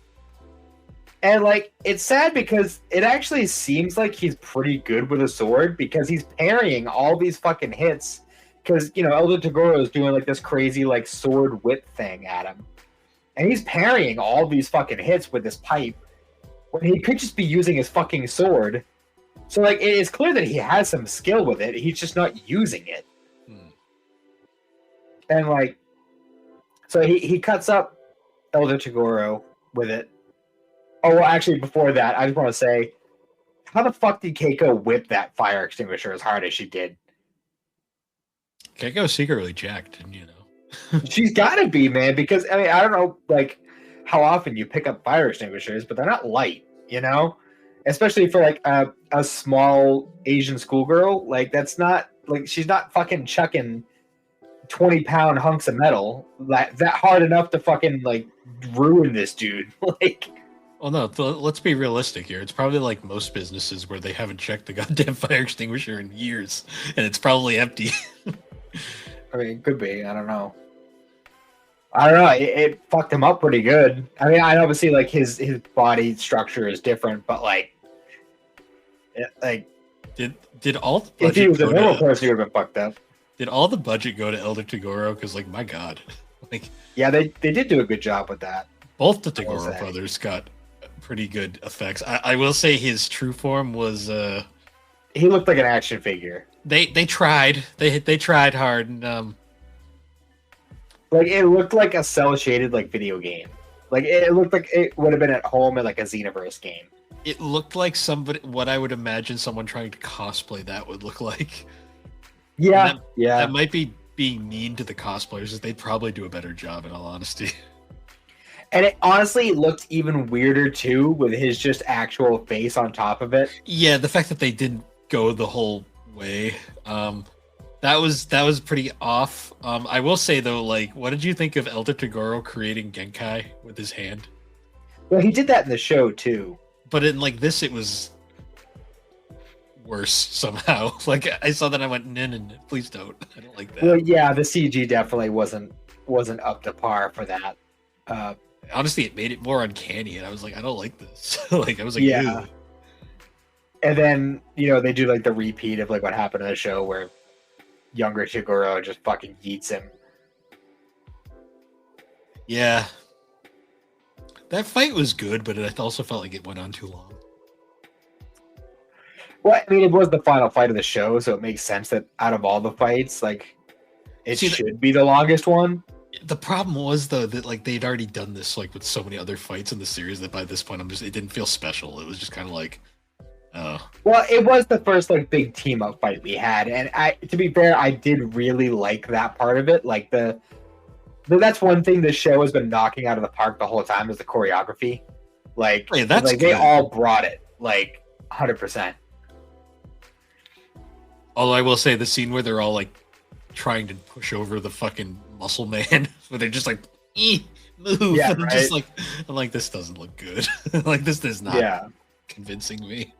And like it's sad because it actually seems like he's pretty good with a sword because he's parrying all these fucking hits. Because Elder Toguro is doing like this crazy like sword whip thing at him, and he's parrying all these fucking hits with this pipe when he could just be using his fucking sword. So like it is clear that he has some skill with it. He's just not using it. And like, so he cuts up Elder Toguro with it. Oh well, actually, before that, I just want to say, how the fuck did Keiko whip that fire extinguisher as hard as she did? Keiko's secretly jacked, and She's got to be, man, because I mean, I don't know, like, how often you pick up fire extinguishers, but they're not light, especially for like a small Asian schoolgirl. Like, that's not like she's not fucking chucking 20-pound hunks of metal that hard enough to fucking like ruin this dude. Like, well, no, let's be realistic here. It's probably like most businesses where they haven't checked the goddamn fire extinguisher in years, and it's probably empty. I mean, it could be. I don't know. It fucked him up pretty good. I mean, I obviously like his body structure is different, but like did all the budget if he was a normal person, he would have been fucked up. Did all the budget go to Elder Toguro? Because like, my God, like, yeah, they did do a good job with that. Both the Toguro brothers got pretty good effects. I will say his true form was he looked like an action figure. They tried. They tried hard, and like it looked like a cell shaded like video game. Like it looked like it would have been at home in like a Xenoverse game. It looked like what I would imagine someone trying to cosplay that would look like. Yeah, that might be being mean to the cosplayers. They'd probably do a better job, in all honesty. And it honestly looked even weirder too, with his just actual face on top of it. Yeah, the fact that they didn't go the whole way, that was pretty off. I will say though, like, what did you think of Elder Toguro creating Genkai with his hand? Well, he did that in the show too. But in like this, it was worse somehow. Like I saw that, I went, no, please don't. I don't like that. Well, yeah, the CG definitely wasn't up to par for that. Honestly, it made it more uncanny, and I was like, I don't like this. Like I was like, yeah. ew. And then they do like the repeat of like what happened in the show where younger Toguro just fucking yeets him. Yeah, that fight was good, but it also felt like it went on too long. Well, I mean, it was the final fight of the show, so it makes sense that out of all the fights, like, it should be the longest one. The problem was though that like they'd already done this like with so many other fights in the series that by this point it didn't feel special. It was just kind of like, oh. Well, it was the first like big team up fight we had, and to be fair, I did really like that part of it. Like that's one thing the show has been knocking out of the park the whole time is the choreography. Like, yeah, that's like they all brought it like 100%. Although I will say the scene where they're all like trying to push over the fucking muscle man, where they're just like, move. Yeah, I'm right? just like, I'm like, this doesn't look good. Like this is not convincing me.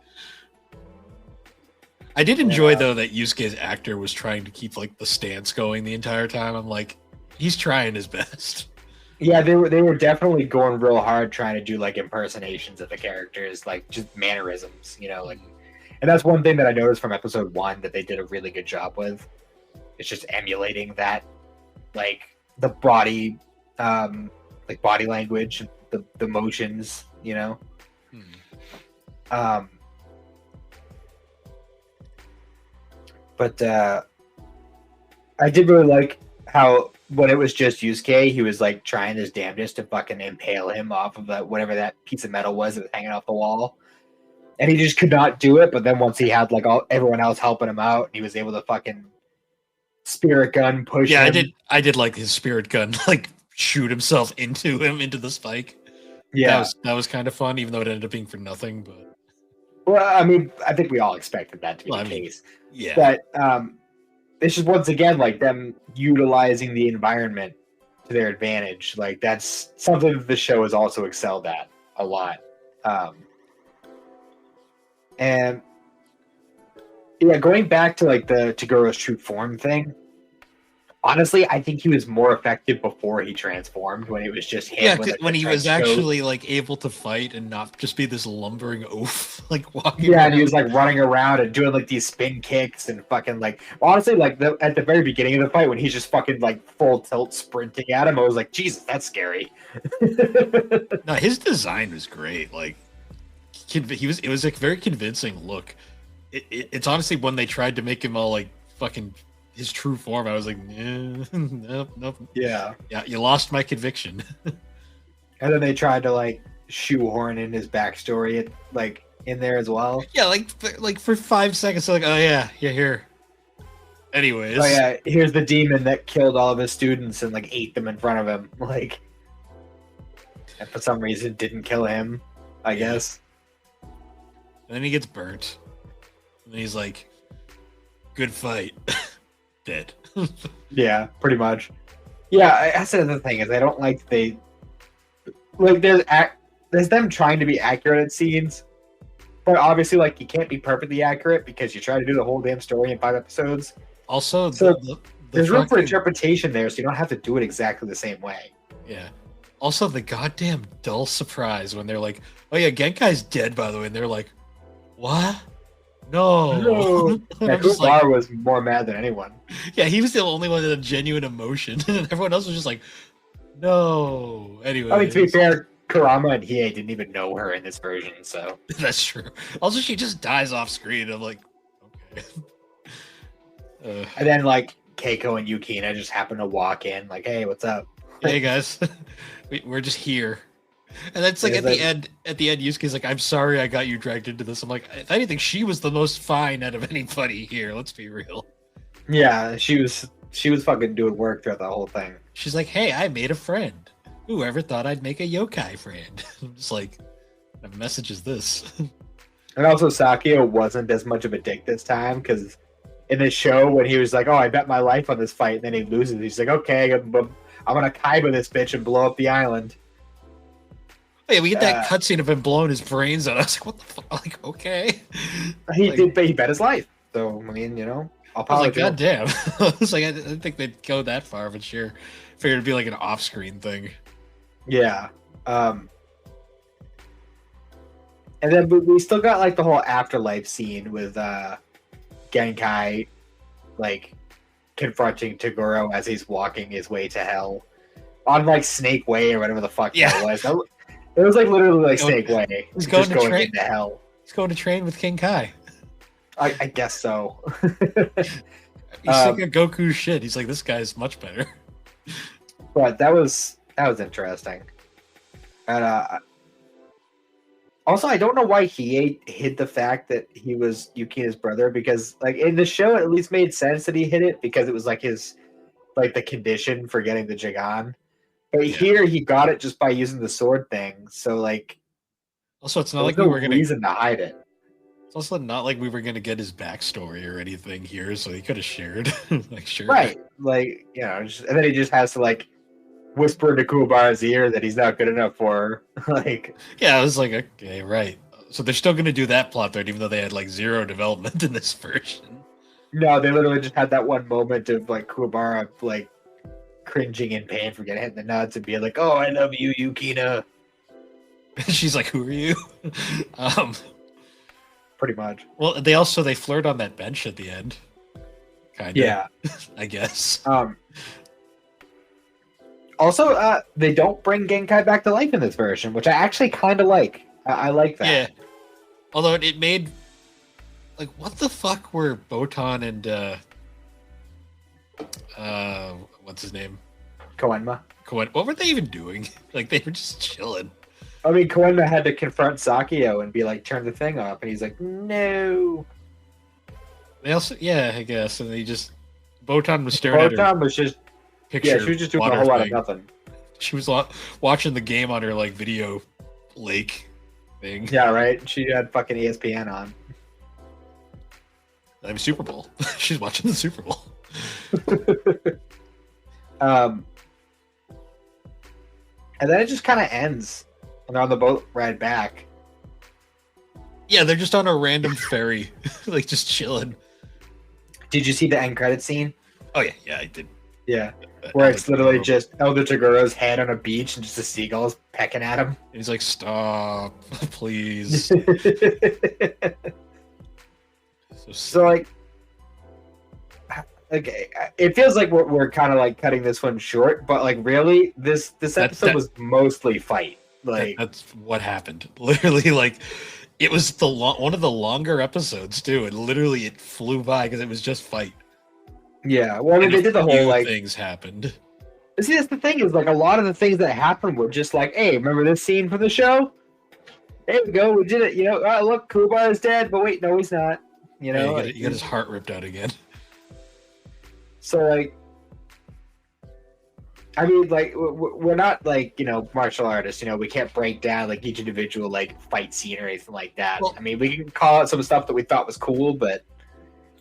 I did enjoy though that Yusuke's actor was trying to keep like the stance going the entire time. I'm like, he's trying his best. Yeah, they were definitely going real hard trying to do like impersonations of the characters, like just mannerisms, like. And that's one thing that I noticed from episode 1 that they did a really good job with. It's just emulating that, like the body, like body language, the motions, But I did really like how when it was just Yusuke, he was like trying his damnedest to fucking impale him off of whatever that piece of metal was that was hanging off the wall. And he just could not do it, but then once he had like everyone else helping him out, he was able to fucking spirit gun push him. Yeah, I did like his spirit gun, like shoot himself into the spike. Yeah, that was kind of fun, even though it ended up being for nothing. But well, I mean, I think we all expected that to be the case. Yeah, but it's just once again like them utilizing the environment to their advantage. Like that's something that the show has also excelled at a lot. And yeah, going back to like the Toguro's true form thing, Honestly, I think he was more effective before he transformed, when it was just him. Yeah, with, like, when the he was trench coat. actually like able to fight and not just be this lumbering oaf, like walking Yeah, around. and he was like running around and doing like these spin kicks and fucking like, honestly, like at the very beginning of the fight when he's just fucking like full tilt sprinting at him, I was like, Jesus, that's scary. No, his design was great. Like it was a very convincing look. It's honestly when they tried to make him all like fucking his true form, I was like, nope. Yeah. Yeah, you lost my conviction. And then they tried to like shoehorn in his backstory, like in there as well. Yeah, like for 5 seconds, they're like, oh yeah, here. Anyways. Oh yeah, here's the demon that killed all of his students and like ate them in front of him, like, and for some reason didn't kill him, I guess. And then he gets burnt. And he's like, good fight. Dead. Yeah, pretty much. Yeah, that's the other thing is I don't like they like there's them trying to be accurate at scenes, but obviously like you can't be perfectly accurate because you try to do the whole damn story in 5 episodes. Also, So there's room for fucking- interpretation there, so you don't have to do it exactly the same way. Yeah. Also, the goddamn dull surprise when they're like, "Oh yeah, Genkai's dead, by the way," and they're like, "What? No." Yeah, I'm just Kumar like, was more mad than anyone. yeah, he was the only one that had genuine emotion, and everyone else was just like, "No." Anyway, I mean, to be fair, Kurama and Hiei didn't even know her in this version, so that's true. Also, she just dies off screen. I'm like, okay. and then like Keiko and Yukina just happen to walk in, like, "Hey, what's up?" Hey guys, we're just here. And that's like Yeah, at the end. At the end, Yusuke's like, "I'm sorry, I got you dragged into this." I'm like, if anything, she was the most fine out of anybody here. Let's be real. Yeah, she was fucking doing work throughout the whole thing. She's like, "Hey, I made a friend. Whoever thought I'd make a yokai friend?" I'm just like, what message is this? And also, Sakio wasn't as much of a dick this time because in the show when he was like, "Oh, I bet my life on this fight," and then he loses, he's like, "Okay, I'm gonna Kaiba this bitch and blow up the island." Oh, yeah, we get that cutscene of him blowing his brains out. I was like, "What the fuck?" Like, okay. He Like- did, but he bet his life. So I mean, you know, I'll I was like, apologize. God damn. I was like, I didn't think they'd go that far, but sure. Figured it'd be like an off-screen thing. Yeah. And then we still got like the whole afterlife scene with Genkai like confronting Toguro as he's walking his way to hell on like Snake Way or whatever the fuck Yeah. that was. It was like literally like Going- Snake Way. he's Just going to going train- into hell. He's going to train with King Kai. I guess so. He's sick of Goku's shit. He's like, this guy's much better. But that was interesting. And also, I don't know why he hid the fact that he was Yukina's brother, because like in the show, it at least made sense that he hid it because it was like his like the condition for getting the Jigan. But Yeah. here he got it just by using the sword thing. So like, Also, it's not there's like no we were gonna. reason to hide it. It's also not like we were gonna get his backstory or anything here, so he could have shared. Like, sure. Right. Like, you know, and then he just has to like whisper into Kuwabara's ear that he's not good enough for her. Like, Yeah, I was like, okay, right. So they're still gonna do that plot thread, even though they had like 0 development in this version. no, they literally just had that one moment of like Kuwabara like cringing in pain for getting hit in the nuts and being like, "Oh, I love you, Yukina." She's like, "Who are you?" Pretty much. Well, they flirt on that bench at the end. Kind of. Yeah. I guess. Also, they don't bring Genkai back to life in this version, which I actually kind of like. I like that. Yeah. Although it made like, what the fuck were Botan and what's his name? Koenma. What were they even doing? Like, they were just chilling. I mean, Koenma had to confront Sakio and be like, "Turn the thing off," and he's like, "No." They also, yeah, I guess, and they just Botan was staring at her Botan was just picture. she was just doing a water whole lot of thing. nothing. She was watching the game on her like video lake thing. Yeah, right. She had fucking ESPN on. I mean, Super Bowl. She's watching the Super Bowl. And then it just kind of ends, and they're on the boat ride back. Yeah, they're just on a random ferry, like just chilling. Did you see the end credit scene? Oh yeah, I did. Yeah. Where it's literally just Elder Togoro's head on a beach and just the seagulls pecking at him. And he's like, "Stop, please." So like, okay, it feels like we're kind of like cutting this one short, but like really, this episode was mostly fight. Like that's what happened. Literally, like it was one of the longer episodes too, and literally it flew by because it was just fight. Yeah, well, they did the whole like things happened. See, that's the thing is like a lot of the things that happened were just like, hey, remember this scene from the show? There we go, we did it. You know, oh, look, Kubar is dead, but wait, no, he's not. You know, you got his heart ripped out again. So like, I mean, like we're not like martial artists. You know, we can't break down like each individual like fight scene or anything like that. Well, I mean, we can call out some stuff that we thought was cool, but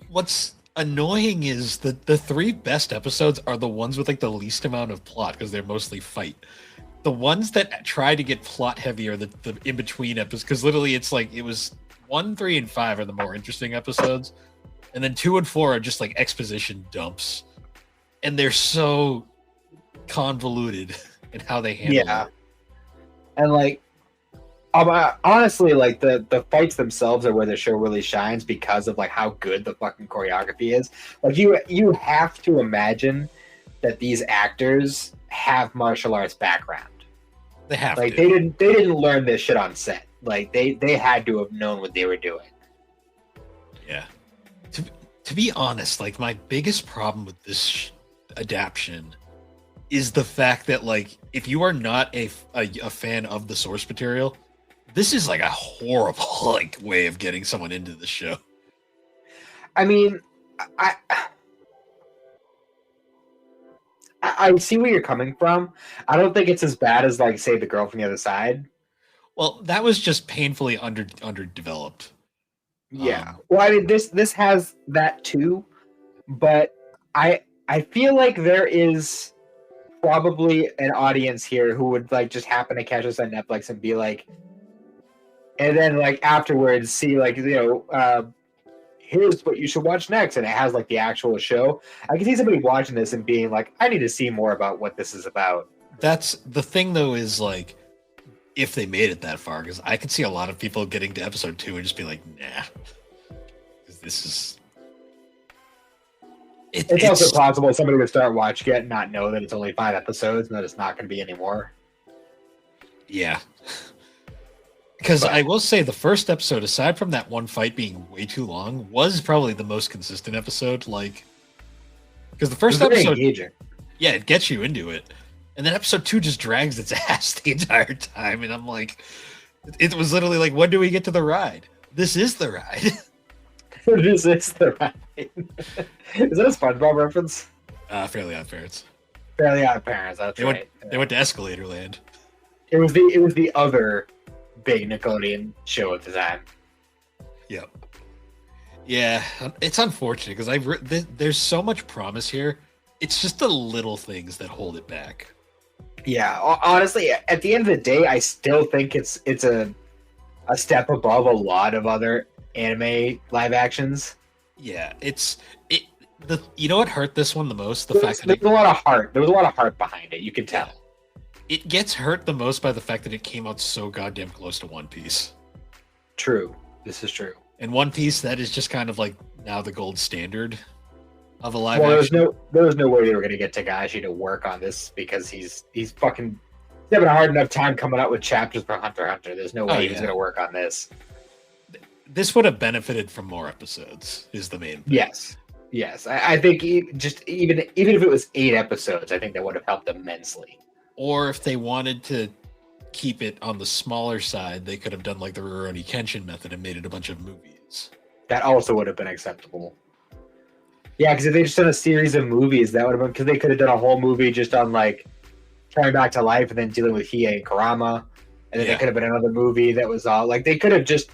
what's annoying is that the 3 best episodes are the ones with like the least amount of plot because they're mostly fight. The ones that try to get plot heavy are the in between episodes because literally it's like it was 1, 3, and 5 are the more interesting episodes, and then 2 and 4 are just like exposition dumps, and they're so convoluted in how they handle it. And like honestly, like the fights themselves are where the show really shines because of like how good the fucking choreography is. Like you have to imagine that these actors have martial arts background. They have like to. they didn't learn this shit on set. Like they had to have known what they were doing. Yeah. To be honest, like my biggest problem with this adaptation is the fact that like if you are not a fan of the source material, this is like a horrible like way of getting someone into the show. I mean, I see where you're coming from. I don't think it's as bad as like say The Girl from the Other Side. Well, that was just painfully underdeveloped. Yeah. Well, I mean this has that too, but I feel like there is probably an audience here who would like just happen to catch us on Netflix and be like, and then like afterwards see like here's what you should watch next, and it has like the actual show. I can see somebody watching this and being like, I need to see more about what this is about. That's the thing though, is like if they made it that far, because I could see a lot of people getting to episode 2 and just be like, nah, because this is it's also possible somebody would start watching it and not know that it's only 5 episodes and that it's not going to be any more. Yeah. Because I will say the first episode, aside from that one fight being way too long, was probably the most consistent episode. Like, because the first episode, yeah, it gets you into it, and then episode 2 just drags its ass the entire time, and I'm like, it was literally like, when do we get to the ride? This is the ride. This is the ride. Is that a SpongeBob reference? Fairly Odd Parents. Fairly Odd Parents. That's right. They went to Escalator Land. It was the other big Nickelodeon show at the time. Yep. Yeah, it's unfortunate because there's so much promise here. It's just the little things that hold it back. Yeah, honestly, at the end of the day, I still think it's a step above a lot of other anime live actions. Yeah, you know what hurt this one the most? There was a lot of heart. There was a lot of heart behind it. You could tell. It gets hurt the most by the fact that it came out so goddamn close to One Piece. True. This is true. And One Piece, that is just kind of like now the gold standard of a live action. There was no way they were going to get Tagashi to work on this because he's fucking having a hard enough time coming out with chapters for Hunter x Hunter. There's no way he was going to work on this. This would have benefited from more episodes, is the main thing. Yes. I think even if it was 8 episodes, I think that would have helped immensely. Or if they wanted to keep it on the smaller side, they could have done like the Rurouni Kenshin method and made it a bunch of movies. That also would have been acceptable. Yeah, because if they just done a series of movies, that would have been, because they could have done a whole movie just on like coming back to life and then dealing with Hiei and Kurama, and then there could have been another movie that was all like they could have just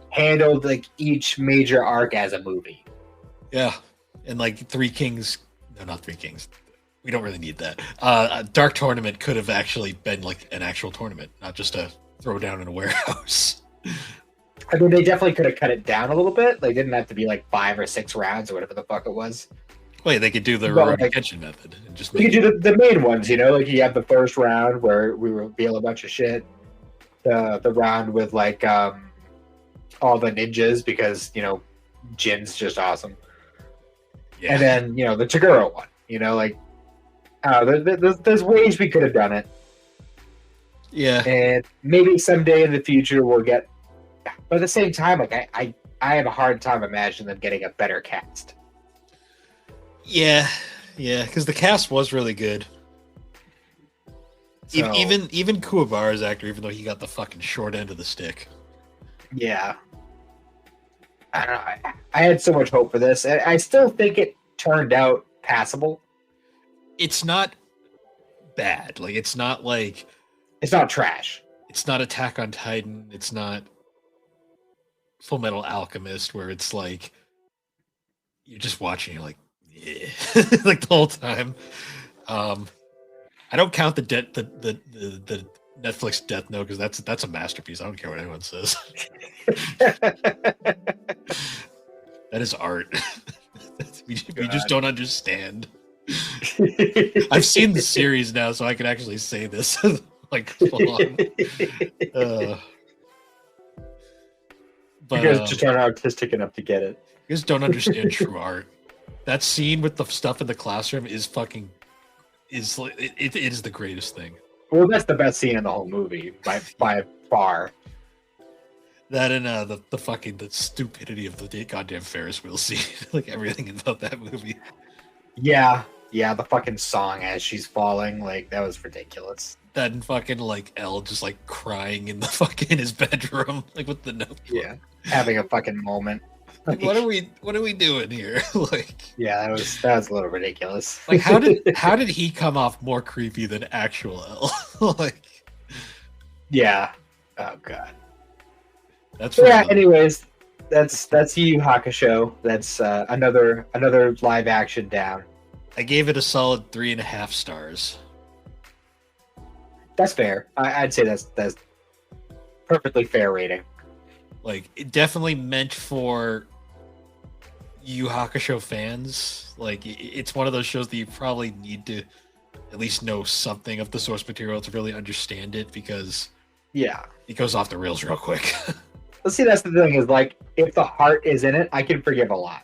handled like each major arc as a movie. Yeah, and like Three Kings, no, not Three Kings. We don't really need that. Dark Tournament could have actually been like an actual tournament, not just a throw down in a warehouse. I mean, they definitely could have cut it down a little bit. Like, didn't have to be like 5 or 6 rounds or whatever the fuck it was. Wait, they could do the But remote like, attention method and just we make could it. do the main ones, you know, like you have the first round where we reveal a bunch of shit. The round with like all the ninjas because Jin's just awesome. Yeah. And then the Taguro one, like there's ways we could have done it, Yeah. and maybe someday in the future we'll get. But at the same time, like I have a hard time imagining them getting a better cast. Yeah. Yeah. Because the cast was really good. So, Even Kuwabara's actor, even though he got the fucking short end of the stick. yeah, I don't know. I had so much hope for this, and I still think it turned out passable. It's not bad. Like it's not trash. It's not Attack on Titan. It's not Full Metal Alchemist, where it's like you're just watching. You're like, yeah, like the whole time. I don't count the Netflix Death Note because that's a masterpiece. I don't care what anyone says. That is art. we just don't understand. I've seen the series now, so I can actually say this like full on. But you guys just aren't artistic enough to get it. You guys don't understand true art. That scene with the stuff in the classroom is fucking it is the greatest thing. Well, that's the best scene in the whole movie by far. That and the stupidity of the goddamn Ferris wheel scene, like everything about that movie. Yeah, the fucking song as she's falling, like that was ridiculous. That and fucking like Elle just like crying in his bedroom, like with the notebook. Yeah, having a fucking moment. Like, what are we doing here? Like, yeah, that was a little ridiculous. Like, how did he come off more creepy than actual Elle? Like, yeah. Oh god. That's anyways, that's YuYu Hakusho. That's another live action down. I gave it a solid 3.5 stars. That's fair. I'd say that's perfectly fair rating. Like, it definitely meant for YuYu Hakusho fans. Like, it's one of those shows that you probably need to at least know something of the source material to really understand it, because it goes off the rails real quick. Let's see, that's the thing is, like, if the heart is in it, I can forgive a lot.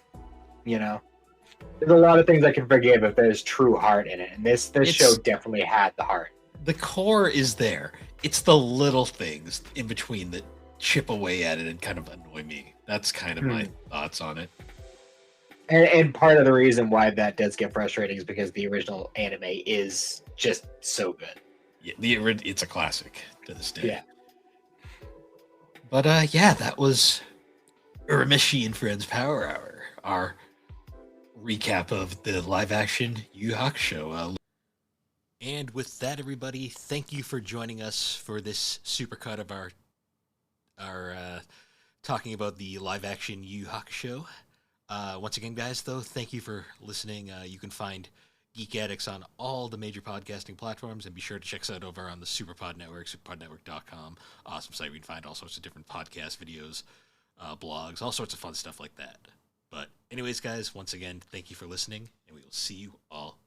There's a lot of things I can forgive if there's true heart in it, and this show definitely had the heart. The core is there. It's the little things in between that chip away at it and kind of annoy me. That's kind of my thoughts on it. And part of the reason why that does get frustrating is because the original anime is just so good. Yeah, it's a classic to this day. Yeah. But that was Urameshi and Friends Power Hour, our recap of the live action YuYu Hakusho. And with that, everybody, thank you for joining us for this supercut of our talking about the live action YuYu Hakusho. Once again, guys, though, thank you for listening. You can find Geek Addicts on all the major podcasting platforms, and be sure to check us out over on the Superpod Network, superpodnetwork.com. Awesome site. We can find all sorts of different podcast videos, blogs, all sorts of fun stuff like that. But anyways, guys, once again, thank you for listening, and we will see you all